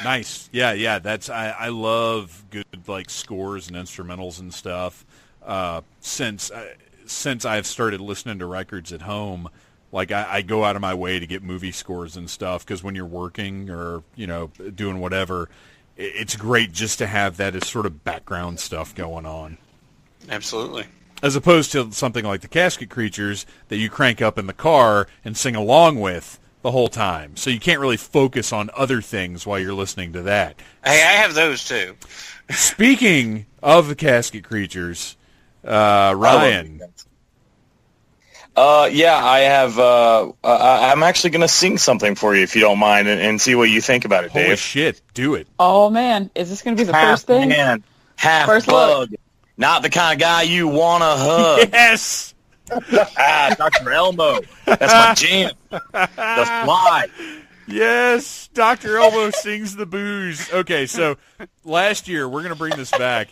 Nice. Yeah. That's I love good like scores and instrumentals and stuff. Since I've started listening to records at home, like I go out of my way to get movie scores and stuff, because when you're working or doing whatever, it's great just to have that as sort of background stuff going on. Absolutely. As opposed to something like the Casket Creatures that you crank up in the car and sing along with the whole time. So you can't really focus on other things while you're listening to that. Hey, I have those too. Speaking of the Casket Creatures, Ryan. I have. I'm actually going to sing something for you if you don't mind, and see what you think about it, Dave. Holy shit, do it. Oh man, is this going to be the first thing? Man, half first bug. look. Not the kind of guy you want to hug. Yes! Dr. Elmo. That's my jam. The Fly. Yes, Dr. Elmo sings the booze. Okay, so last year, we're going to bring this back.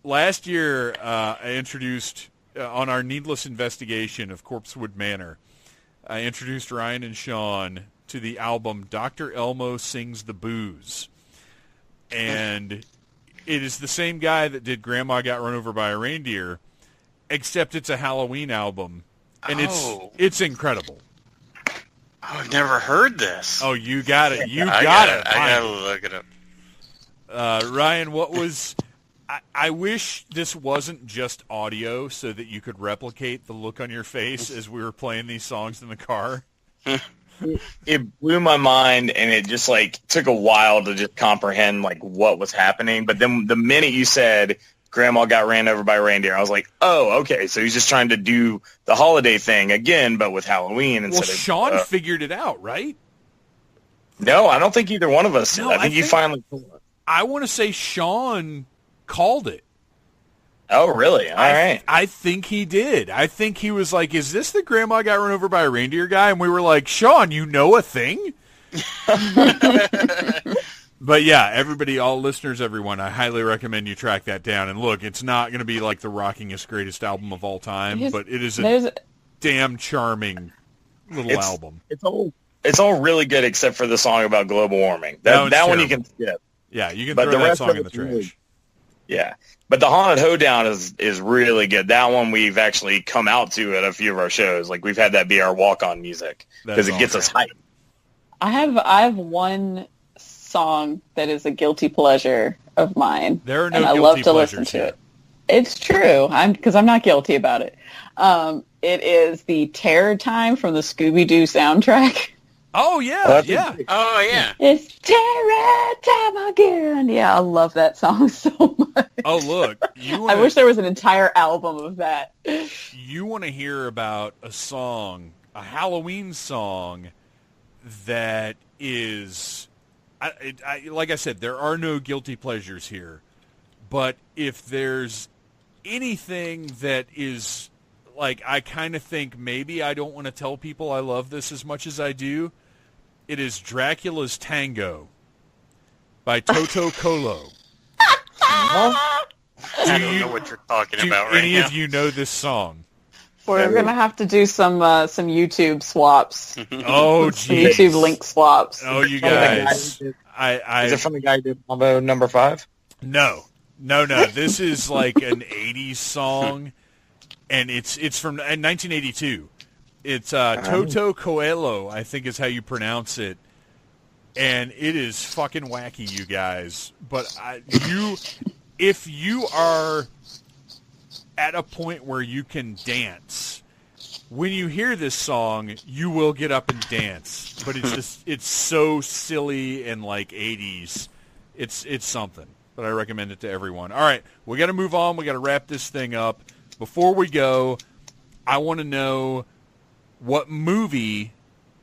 Last year, I introduced, on our needless investigation of Corpsewood Manor, I introduced Ryan and Sean to the album Dr. Elmo Sings the Booze. And it is the same guy that did Grandma Got Run Over by a Reindeer, except it's a Halloween album, and it's incredible. Oh, I've never heard this. Oh, you got it. I gotta look it up. Ryan, what was... I wish this wasn't just audio so that you could replicate the look on your face as we were playing these songs in the car. It blew my mind, and it just took a while to just comprehend what was happening. But then the minute you said Grandma got ran over by a reindeer, I was like, oh, okay, so he's just trying to do the holiday thing again, but with Halloween instead of... Sean figured it out, right? No, I don't think either one of us did. I think you finally... I want to say Sean called it. Oh, really? All right. I think he did. I think he was like, is this the Grandma Got Run Over by a Reindeer guy? And we were like, Sean, you know a thing? But yeah, everybody, all listeners, everyone, I highly recommend you track that down. And look, it's not going to be like the rockingest, greatest album of all time, but it is a damn charming little album. It's all really good except for the song about global warming. That one you can skip. Yeah, you can throw that song in the trash. Really, yeah. But the Haunted Hoedown is really good. That one we've actually come out to at a few of our shows. Like, we've had that be our walk-on music because it gets us hyped. I have one song that is a guilty pleasure of mine. There are no and I love to listen to it. It's true. Because I'm not guilty about it. It is the Terror Time from the Scooby-Doo soundtrack. Oh, yeah, yeah. Oh, yeah. It's Terror Time again. Yeah, I love that song so much. Oh, look. I wish there was an entire album of that. You want to hear about a song, a Halloween song that is... like I said, there are no guilty pleasures here. But if there's anything that is, like, I kind of think maybe I don't want to tell people I love this as much as I do, it is Dracula's Tango by Toto Colo. I don't know what you're talking about right now. Do any of you know this song? We're going to have to do some YouTube swaps. Oh, geez. YouTube link swaps. Oh, you guys. Is it from the guy who did Mambo number 5? No. This is like an 80s song, and it's from 1982. It's Toto Coelho, I think is how you pronounce it. And it is fucking wacky, you guys. But if you are at a point where you can dance, when you hear this song, you will get up and dance. But it's so silly and like 80s. It's something. But I recommend it to everyone. All right, we got to move on. We got to wrap this thing up. Before we go, I want to know what movie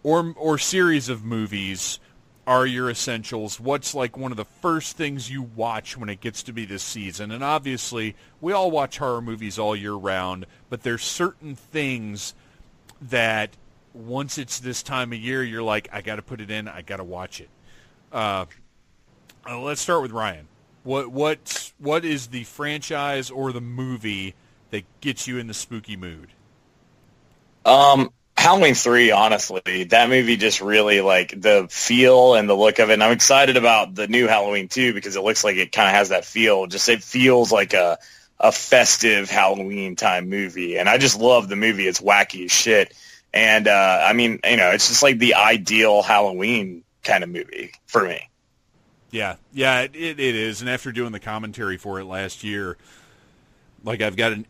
or series of movies are your essentials. What's like one of the first things you watch when it gets to be this season? And obviously, we all watch horror movies all year round, but there's certain things that once it's this time of year, you're like, I got to put it in, I got to watch it. Let's start with Ryan. What is the franchise or the movie that gets you in the spooky mood? Halloween 3, honestly. That movie just really, like, the feel and the look of it. And I'm excited about the new Halloween 2 because it looks like it kind of has that feel. Just it feels like a festive Halloween-time movie. And I just love the movie. It's wacky as shit. And, I mean, you know, it's just like the ideal Halloween kind of movie for me. Yeah, it is. And after doing the commentary for it last year, like I've got an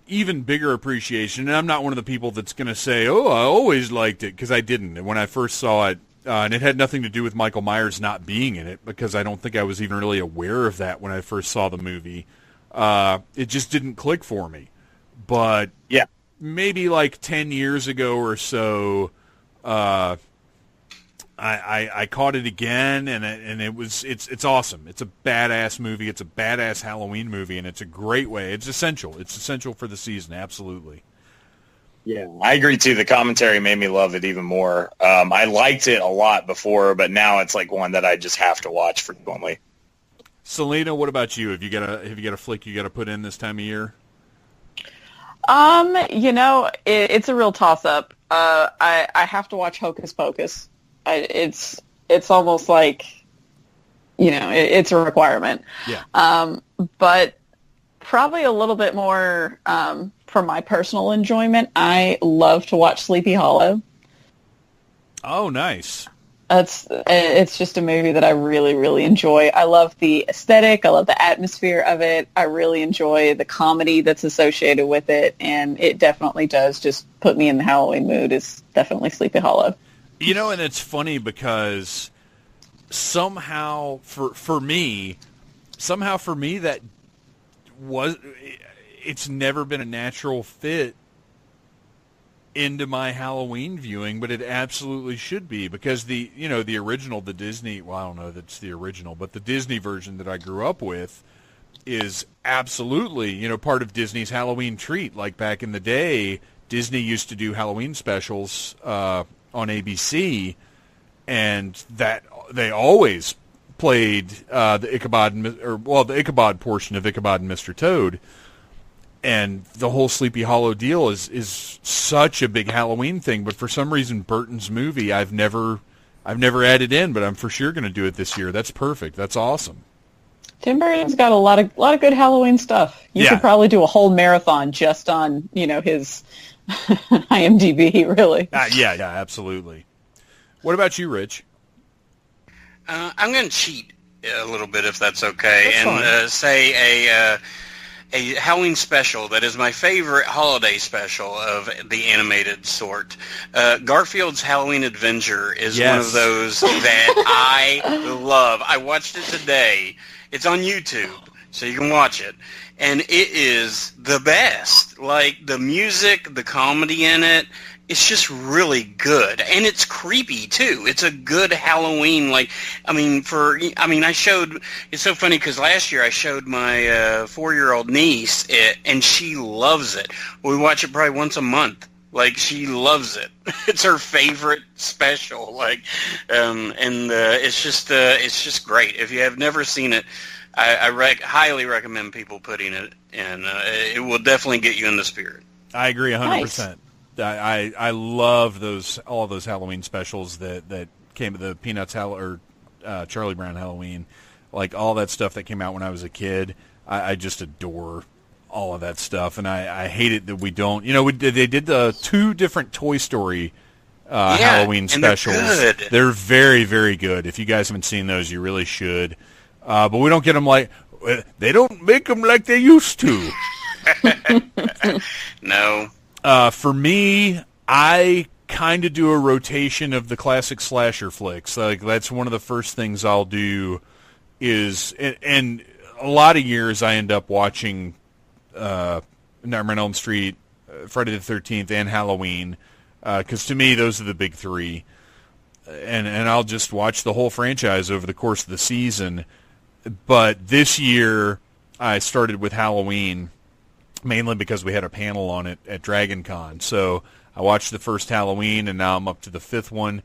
even bigger appreciation. And I'm not one of the people that's going to say, oh, I always liked it, because I didn't. And when I first saw it, and it had nothing to do with Michael Myers not being in it, because I don't think I was even really aware of that when I first saw the movie. It just didn't click for me. But yeah, maybe like 10 years ago or so, I caught it again, and it's awesome. It's a badass movie. It's a badass Halloween movie, and it's a great way. It's essential. It's essential for the season. Absolutely. Yeah, I agree too. The commentary made me love it even more. I liked it a lot before, but now it's like one that I just have to watch frequently. Salena, what about you? Have you got a flick you got to put in this time of year? You know, it's a real toss-up. I have to watch Hocus Pocus. It's almost like, you know, it's a requirement. Yeah. But probably a little bit more for my personal enjoyment, I love to watch Sleepy Hollow. Oh, nice. It's just a movie that I really, really enjoy. I love the aesthetic. I love the atmosphere of it. I really enjoy the comedy that's associated with it, and it definitely does just put me in the Halloween mood. It's definitely Sleepy Hollow. You know, and it's funny because somehow for me that it's never been a natural fit into my Halloween viewing, but it absolutely should be, because the original, the Disney, well, I don't know that's the original, but the Disney version that I grew up with is absolutely, you know, part of Disney's Halloween treat. Like back in the day, Disney used to do Halloween specials on ABC, and that they always played the Ichabod portion of Ichabod and Mr. Toad. And the whole Sleepy Hollow deal is such a big Halloween thing, but for some reason Burton's movie I've never added in, but I'm for sure going to do it this year. That's perfect. That's awesome. Tim Burton's got a lot of good Halloween stuff. You could probably do a whole marathon just on his IMDb. Really. Yeah, absolutely. What about you, Rich? I'm going to cheat a little bit if that's okay, that's say a Halloween special that is my favorite holiday special of the animated sort. Garfield's Halloween Adventure is one of those that I love. I watched it today. It's on YouTube, so you can watch it. And it is the best. Like, the music, the comedy in it, it's just really good. And it's creepy, too. It's a good Halloween, I showed, it's so funny because last year I showed my 4-year-old niece it, and she loves it. We watch it probably once a month. Like, she loves it. It's her favorite special. It's just great. If you have never seen it, I highly recommend people putting it in. It will definitely get you in the spirit. I agree 100%. Nice. I love all those Halloween specials that came to the Peanuts Charlie Brown Halloween, like all that stuff that came out when I was a kid. I just adore all of that stuff, and I hate it that we don't. They did the 2 different Toy Story Halloween specials. They're good. They're very, very good. If you guys haven't seen those, you really should. But we don't get them they don't make them like they used to. No. For me, I kind of do a rotation of the classic slasher flicks. Like, that's one of the first things I'll do and a lot of years I end up watching Nightmare on Elm Street, Friday the 13th, and Halloween, because to me those are the big 3. And I'll just watch the whole franchise over the course of the season. But this year I started with Halloween, mainly because we had a panel on it at Dragon Con. So I watched the first Halloween, and now I'm up to the 5th one.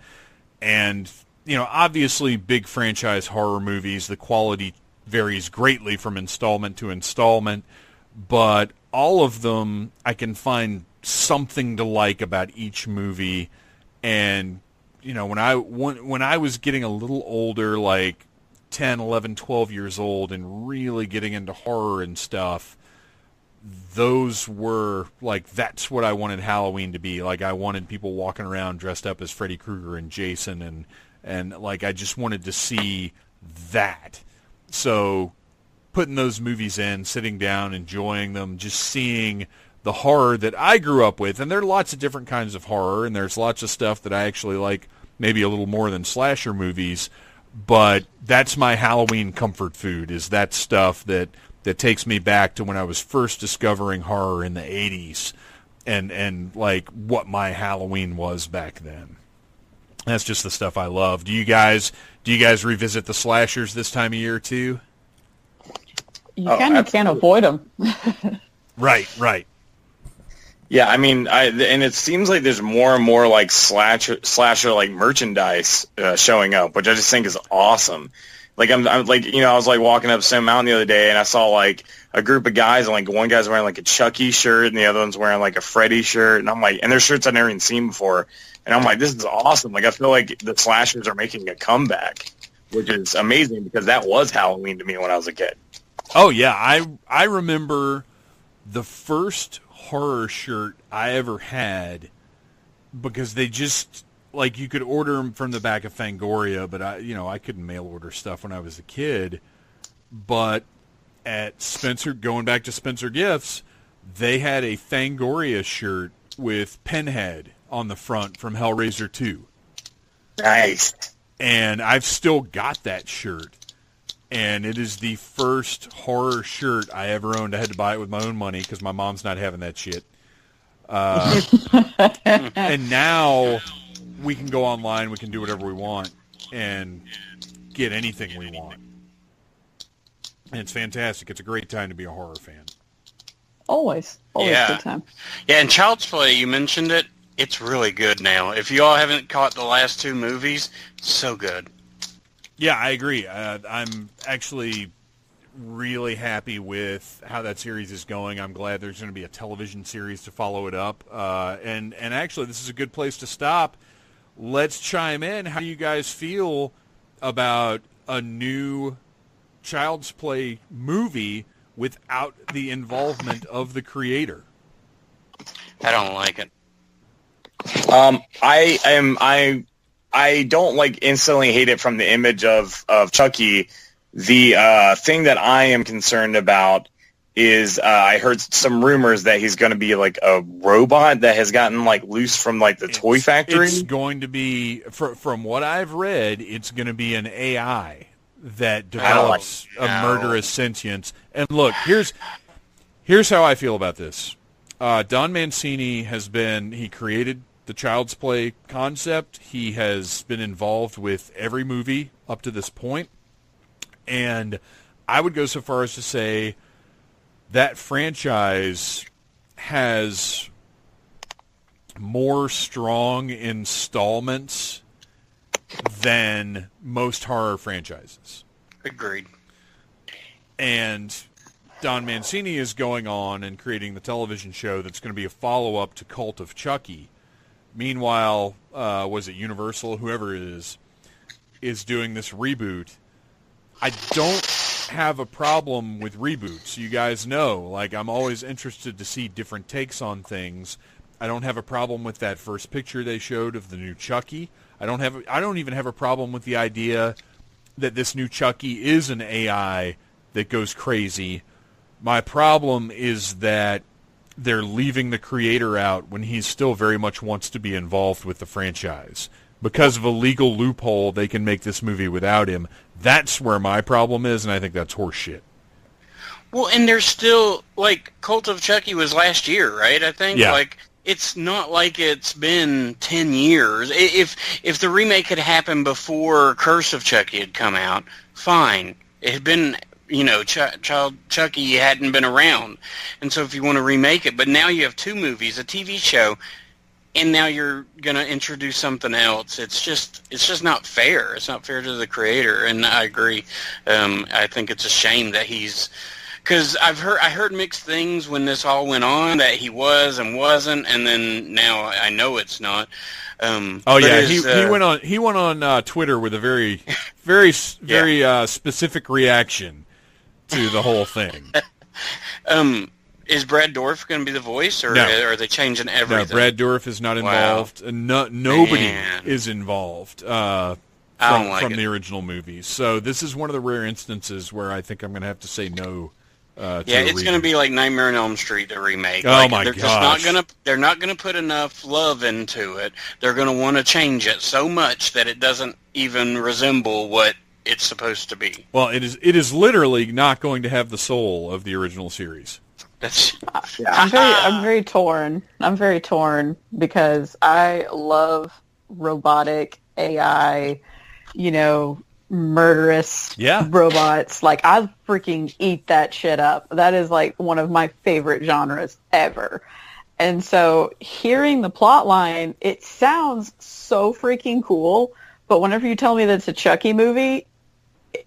And, obviously big franchise horror movies, the quality varies greatly from installment to installment, but all of them I can find something to like about each movie. And, when I was getting a little older, like 10, 11, 12 years old, and really getting into horror and stuff, those were, that's what I wanted Halloween to be. Like, I wanted people walking around dressed up as Freddy Krueger and Jason, and I just wanted to see that. So putting those movies in, sitting down, enjoying them, just seeing the horror that I grew up with. And there are lots of different kinds of horror, and there's lots of stuff that I actually like maybe a little more than slasher movies. But that's my Halloween comfort food, is that stuff that takes me back to when I was first discovering horror in the 80s and what my Halloween was back then. That's just the stuff I love. Do you guys revisit the slashers this time of year too? You kind of can't avoid them. Right. Yeah, and it seems like there's more and more slasher merchandise showing up, which I just think is awesome. I was walking up Stone Mountain the other day, and I saw a group of guys, and one guy's wearing a Chucky shirt, and the other one's wearing a Freddy shirt, and I'm and they're shirts I've never even seen before, and I'm this is awesome. I feel like the slashers are making a comeback, which is amazing because that was Halloween to me when I was a kid. Oh yeah, I remember the first horror shirt I ever had, because they just you could order them from the back of Fangoria, but I couldn't mail order stuff when I was a kid. But at Spencer, going back to Spencer Gifts, they had a Fangoria shirt with Pinhead on the front from Hellraiser 2. Nice. And I've still got that shirt. And it is the first horror shirt I ever owned. I had to buy it with my own money because my mom's not having that shit. And now we can go online, we can do whatever we want, and get anything we want. And it's fantastic. It's a great time to be a horror fan. Always a good time. Yeah, and Child's Play, you mentioned it. It's really good now. If you all haven't caught the last two movies, so good. Yeah, I agree. I'm actually really happy with how that series is going. I'm glad there's going to be a television series to follow it up. And actually, this is a good place to stop. Let's chime in. How do you guys feel about a new Child's Play movie without the involvement of the creator? I don't like it. I don't like instantly hate it from the image of Chucky. The thing that I am concerned about is I heard some rumors that he's going to be like a robot that has gotten like loose from like the toy factory. It's going to be, from what I've read, it's going to be an AI that develops a murderous sentience. And look, here's how I feel about this. Don Mancini he created the Child's Play concept. He has been involved with every movie up to this point. And I would go so far as to say that franchise has more strong installments than most horror franchises. Agreed. And Don Mancini is going on and creating the television show that's going to be a follow-up to Cult of Chucky. Meanwhile, was it Universal, whoever it is doing this reboot. I don't have a problem with reboots. You guys know, like, I'm always interested to see different takes on things. I don't have a problem with that first picture they showed of the new Chucky. I don't even have a problem with the idea that this new Chucky is an AI that goes crazy. My problem is that they're leaving the creator out when he still very much wants to be involved with the franchise. Because of a legal loophole, they can make this movie without him. That's where my problem is, and I think that's horseshit. Well, and there's still, like, Cult of Chucky was last year, right, I think? Yeah. Like, it's not like it's been 10 years. If the remake had happened before Curse of Chucky had come out, fine. It had been, Chucky hadn't been around. And so if you want to remake it, but now you have two movies, a TV show, and now you're going to introduce something else. It's just not fair. It's not fair to the creator, and I agree. I think it's a shame that because I heard mixed things when this all went on, that he was and wasn't, and then now I know it's not. He went on Twitter with a very, very, very specific reaction to the whole thing. Is Brad Dourif going to be the voice, or are they changing everything? No, Brad Dourif is not involved, and nobody is involved from the original movies. So this is one of the rare instances where I think I'm going to have to say no. It's going to be like Nightmare on Elm Street, the remake. Oh my gosh! They're not going to put enough love into it. They're going to want to change it so much that it doesn't even resemble what it's supposed to be. Well, it is literally not going to have the soul of the original series. I'm very torn. I'm very torn because I love robotic AI, murderous robots. Like, I freaking eat that shit up. That is like one of my favorite genres ever. And so hearing the plot line, it sounds so freaking cool. But whenever you tell me that it's a Chucky movie,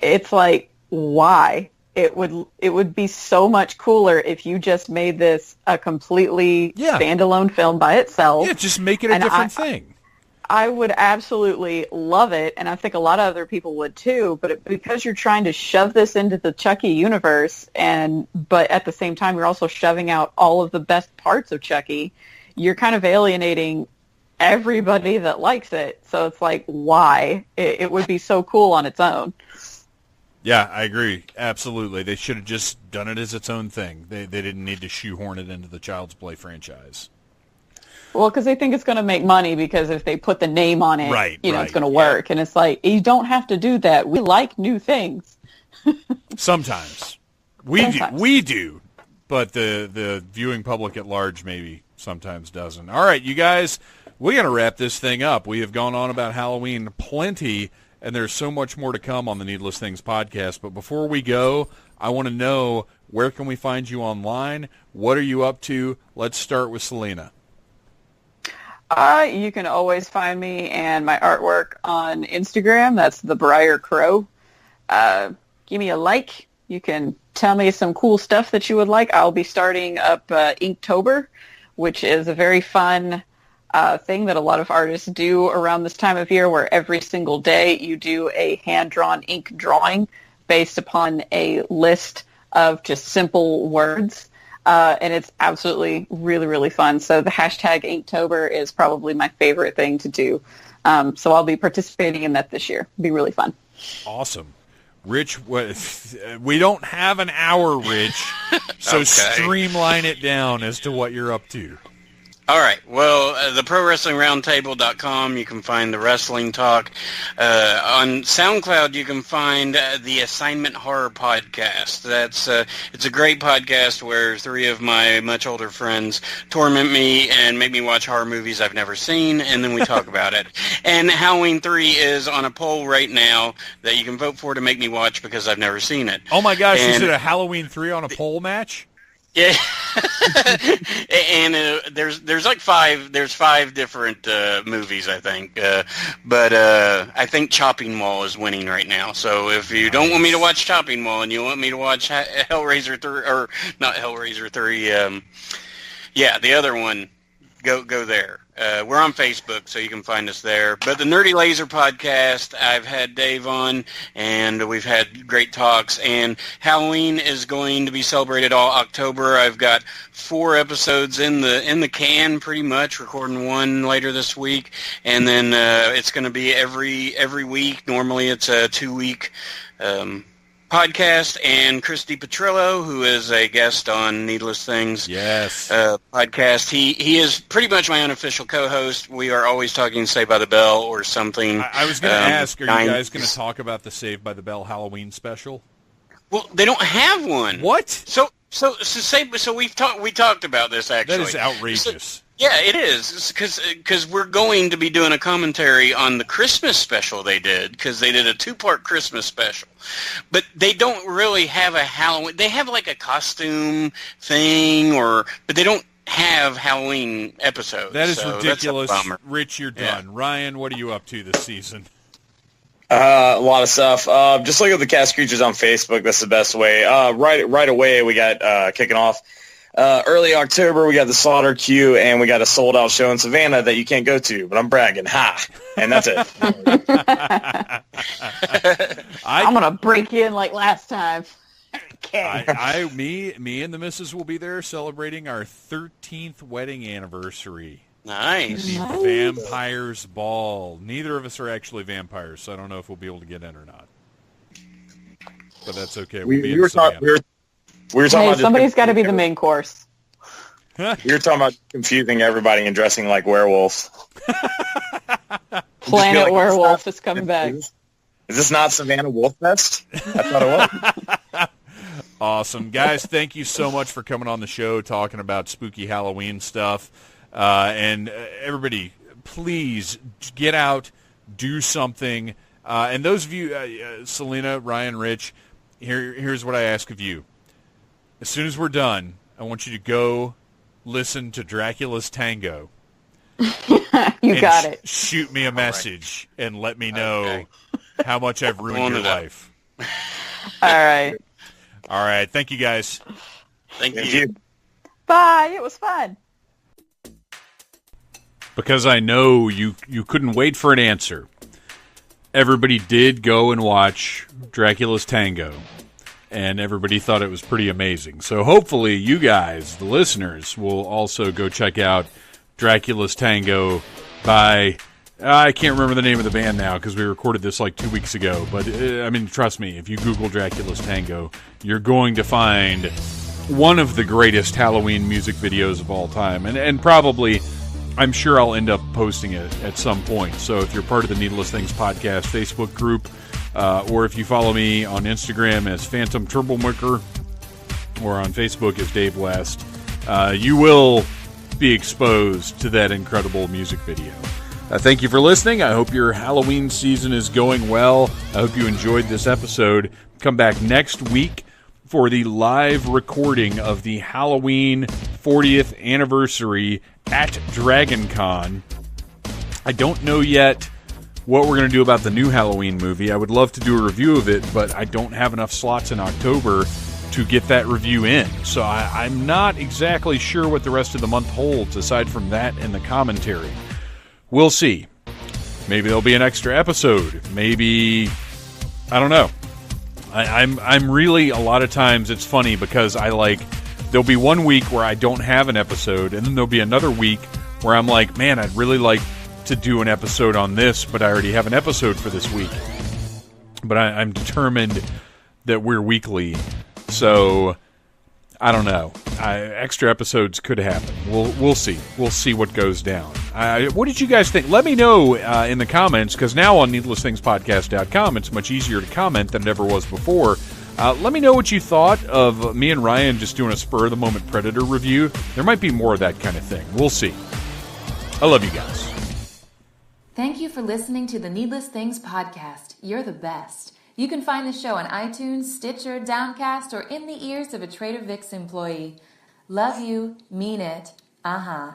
it's like, why? It would be so much cooler if you just made this a completely standalone film by itself. Yeah, just make it a different thing. I would absolutely love it, and I think a lot of other people would too, but because you're trying to shove this into the Chucky universe, but at the same time you're also shoving out all of the best parts of Chucky, you're kind of alienating everybody that likes it. So it's like, why? It would be so cool on its own. Yeah, I agree. Absolutely. They should have just done it as its own thing. They didn't need to shoehorn it into the Child's Play franchise. Well, because they think it's going to make money because if they put the name on it, it's going to work. And it's like, you don't have to do that. We like new things. Sometimes. We do. But the viewing public at large maybe sometimes doesn't. All right, you guys, we're going to wrap this thing up. We have gone on about Halloween plenty. And there's so much more to come on the Needless Things podcast. But before we go, I want to know, where can we find you online? What are you up to? Let's start with Salena. You can always find me and my artwork on Instagram. That's the Briar Crow. Give me a like. You can tell me some cool stuff that you would like. I'll be starting up Inktober, which is a very fun thing that a lot of artists do around this time of year, where every single day you do a hand-drawn ink drawing based upon a list of just simple words. And it's absolutely really, really fun. So the hashtag Inktober is probably my favorite thing to do. So I'll be participating in that this year. It'll be really fun. Awesome. Rich, we don't have an hour, Rich, so streamline it down as to what you're up to. All right. Well, the ProWrestlingRoundtable.com, you can find the wrestling talk. On SoundCloud, you can find the Assignment Horror Podcast. It's a great podcast where three of my much older friends torment me and make me watch horror movies I've never seen, and then we talk about it. And Halloween 3 is on a poll right now that you can vote for to make me watch because I've never seen it. Oh my gosh, is it a Halloween 3 on a poll match? Yeah, and there's like five different movies, I think, but I think Chopping Mall is winning right now. So if you don't want me to watch Chopping Mall and you want me to watch Hellraiser 3, or not Hellraiser 3, yeah, the other one, go there. We're on Facebook, so you can find us there. But the Nerdy Laser podcast, I've had Dave on, and we've had great talks. And Halloween is going to be celebrated all October. I've got 4 episodes in the can, pretty much. Recording one later this week, and then it's going to be every week. Normally, it's a 2-week podcast, and Christy Petrillo, who is a guest on Needless Things podcast. He is pretty much my unofficial co-host. We are always talking Saved by the Bell or something. I was going to ask, are you guys going to talk about the Saved by the Bell Halloween special? Well, they don't have one. What? So we talked about this, actually. That is outrageous. Yeah, it is, because we're going to be doing a commentary on the Christmas special they did, because they did a 2-part Christmas special. But they don't really have a Halloween. They have like a costume thing, but they don't have Halloween episodes. That is ridiculous. That's a bummer. Rich, you're done. Yeah. Ryan, what are you up to this season? A lot of stuff. Just look at the Cast Creatures on Facebook. That's the best way. Right away, we got kicking off. Early October, we got the Slaughter Queue, and we got a sold-out show in Savannah that you can't go to, but I'm bragging. Ha! And that's it. I'm going to break in like last time. Okay. Me and the missus will be there celebrating our 13th wedding anniversary. Nice. The Vampires Ball. Neither of us are actually vampires, so I don't know if we'll be able to get in or not. But that's okay. We were talking about somebody's got to be the main course. We were talking about confusing everybody and dressing like werewolves. Planet Werewolf is coming back. Is this not Savannah Wolf Fest? I thought it was. Awesome. Guys, thank you so much for coming on the show, talking about spooky Halloween stuff. And everybody, please get out, do something. And those of you, Salena, Ryan, Rich, here's what I ask of you. As soon as we're done, I want you to go listen to Dracula's Tango. You got it. Shoot me a message and let me know how much I've ruined your life. All right. All right. Thank you, guys. Thank you. Bye. It was fun. Because I know you couldn't wait for an answer. Everybody did go and watch Dracula's Tango. And everybody thought it was pretty amazing. So hopefully you guys, the listeners, will also go check out Dracula's Tango by, I can't remember the name of the band now because we recorded this like 2 weeks ago. But, I mean, trust me, if you Google Dracula's Tango, you're going to find one of the greatest Halloween music videos of all time. And probably, I'm sure I'll end up posting it at some point. So if you're part of the Needless Things Podcast Facebook group, or if you follow me on Instagram as Phantom Troublemaker or on Facebook as Dave West, you will be exposed to that incredible music video. Thank you for listening. I hope your Halloween season is going well. I hope you enjoyed this episode. Come back next week for the live recording of the Halloween 40th anniversary at DragonCon. I don't know yet what we're going to do about the new Halloween movie. I would love to do a review of it, but I don't have enough slots in October to get that review in. So I'm not exactly sure what the rest of the month holds, aside from that and the commentary. We'll see. Maybe there'll be an extra episode. Maybe, I don't know. I'm really, a lot of times, it's funny because there'll be one week where I don't have an episode, and then there'll be another week where I'm like, man, I'd really like to do an episode on this, but I already have an episode for this week. But I'm determined that we're weekly, so I don't know. Extra episodes could happen. We'll see. We'll see what goes down. What did you guys think? Let me know in the comments, because now on needlessthingspodcast.com, it's much easier to comment than it ever was before. Let me know what you thought of me and Ryan just doing a spur-of-the-moment Predator review. There might be more of that kind of thing. We'll see. I love you guys. Thank you for listening to the Needless Things podcast. You're the best. You can find the show on iTunes, Stitcher, Downcast, or in the ears of a Trader Vic's employee. Love you. Mean it. Uh-huh.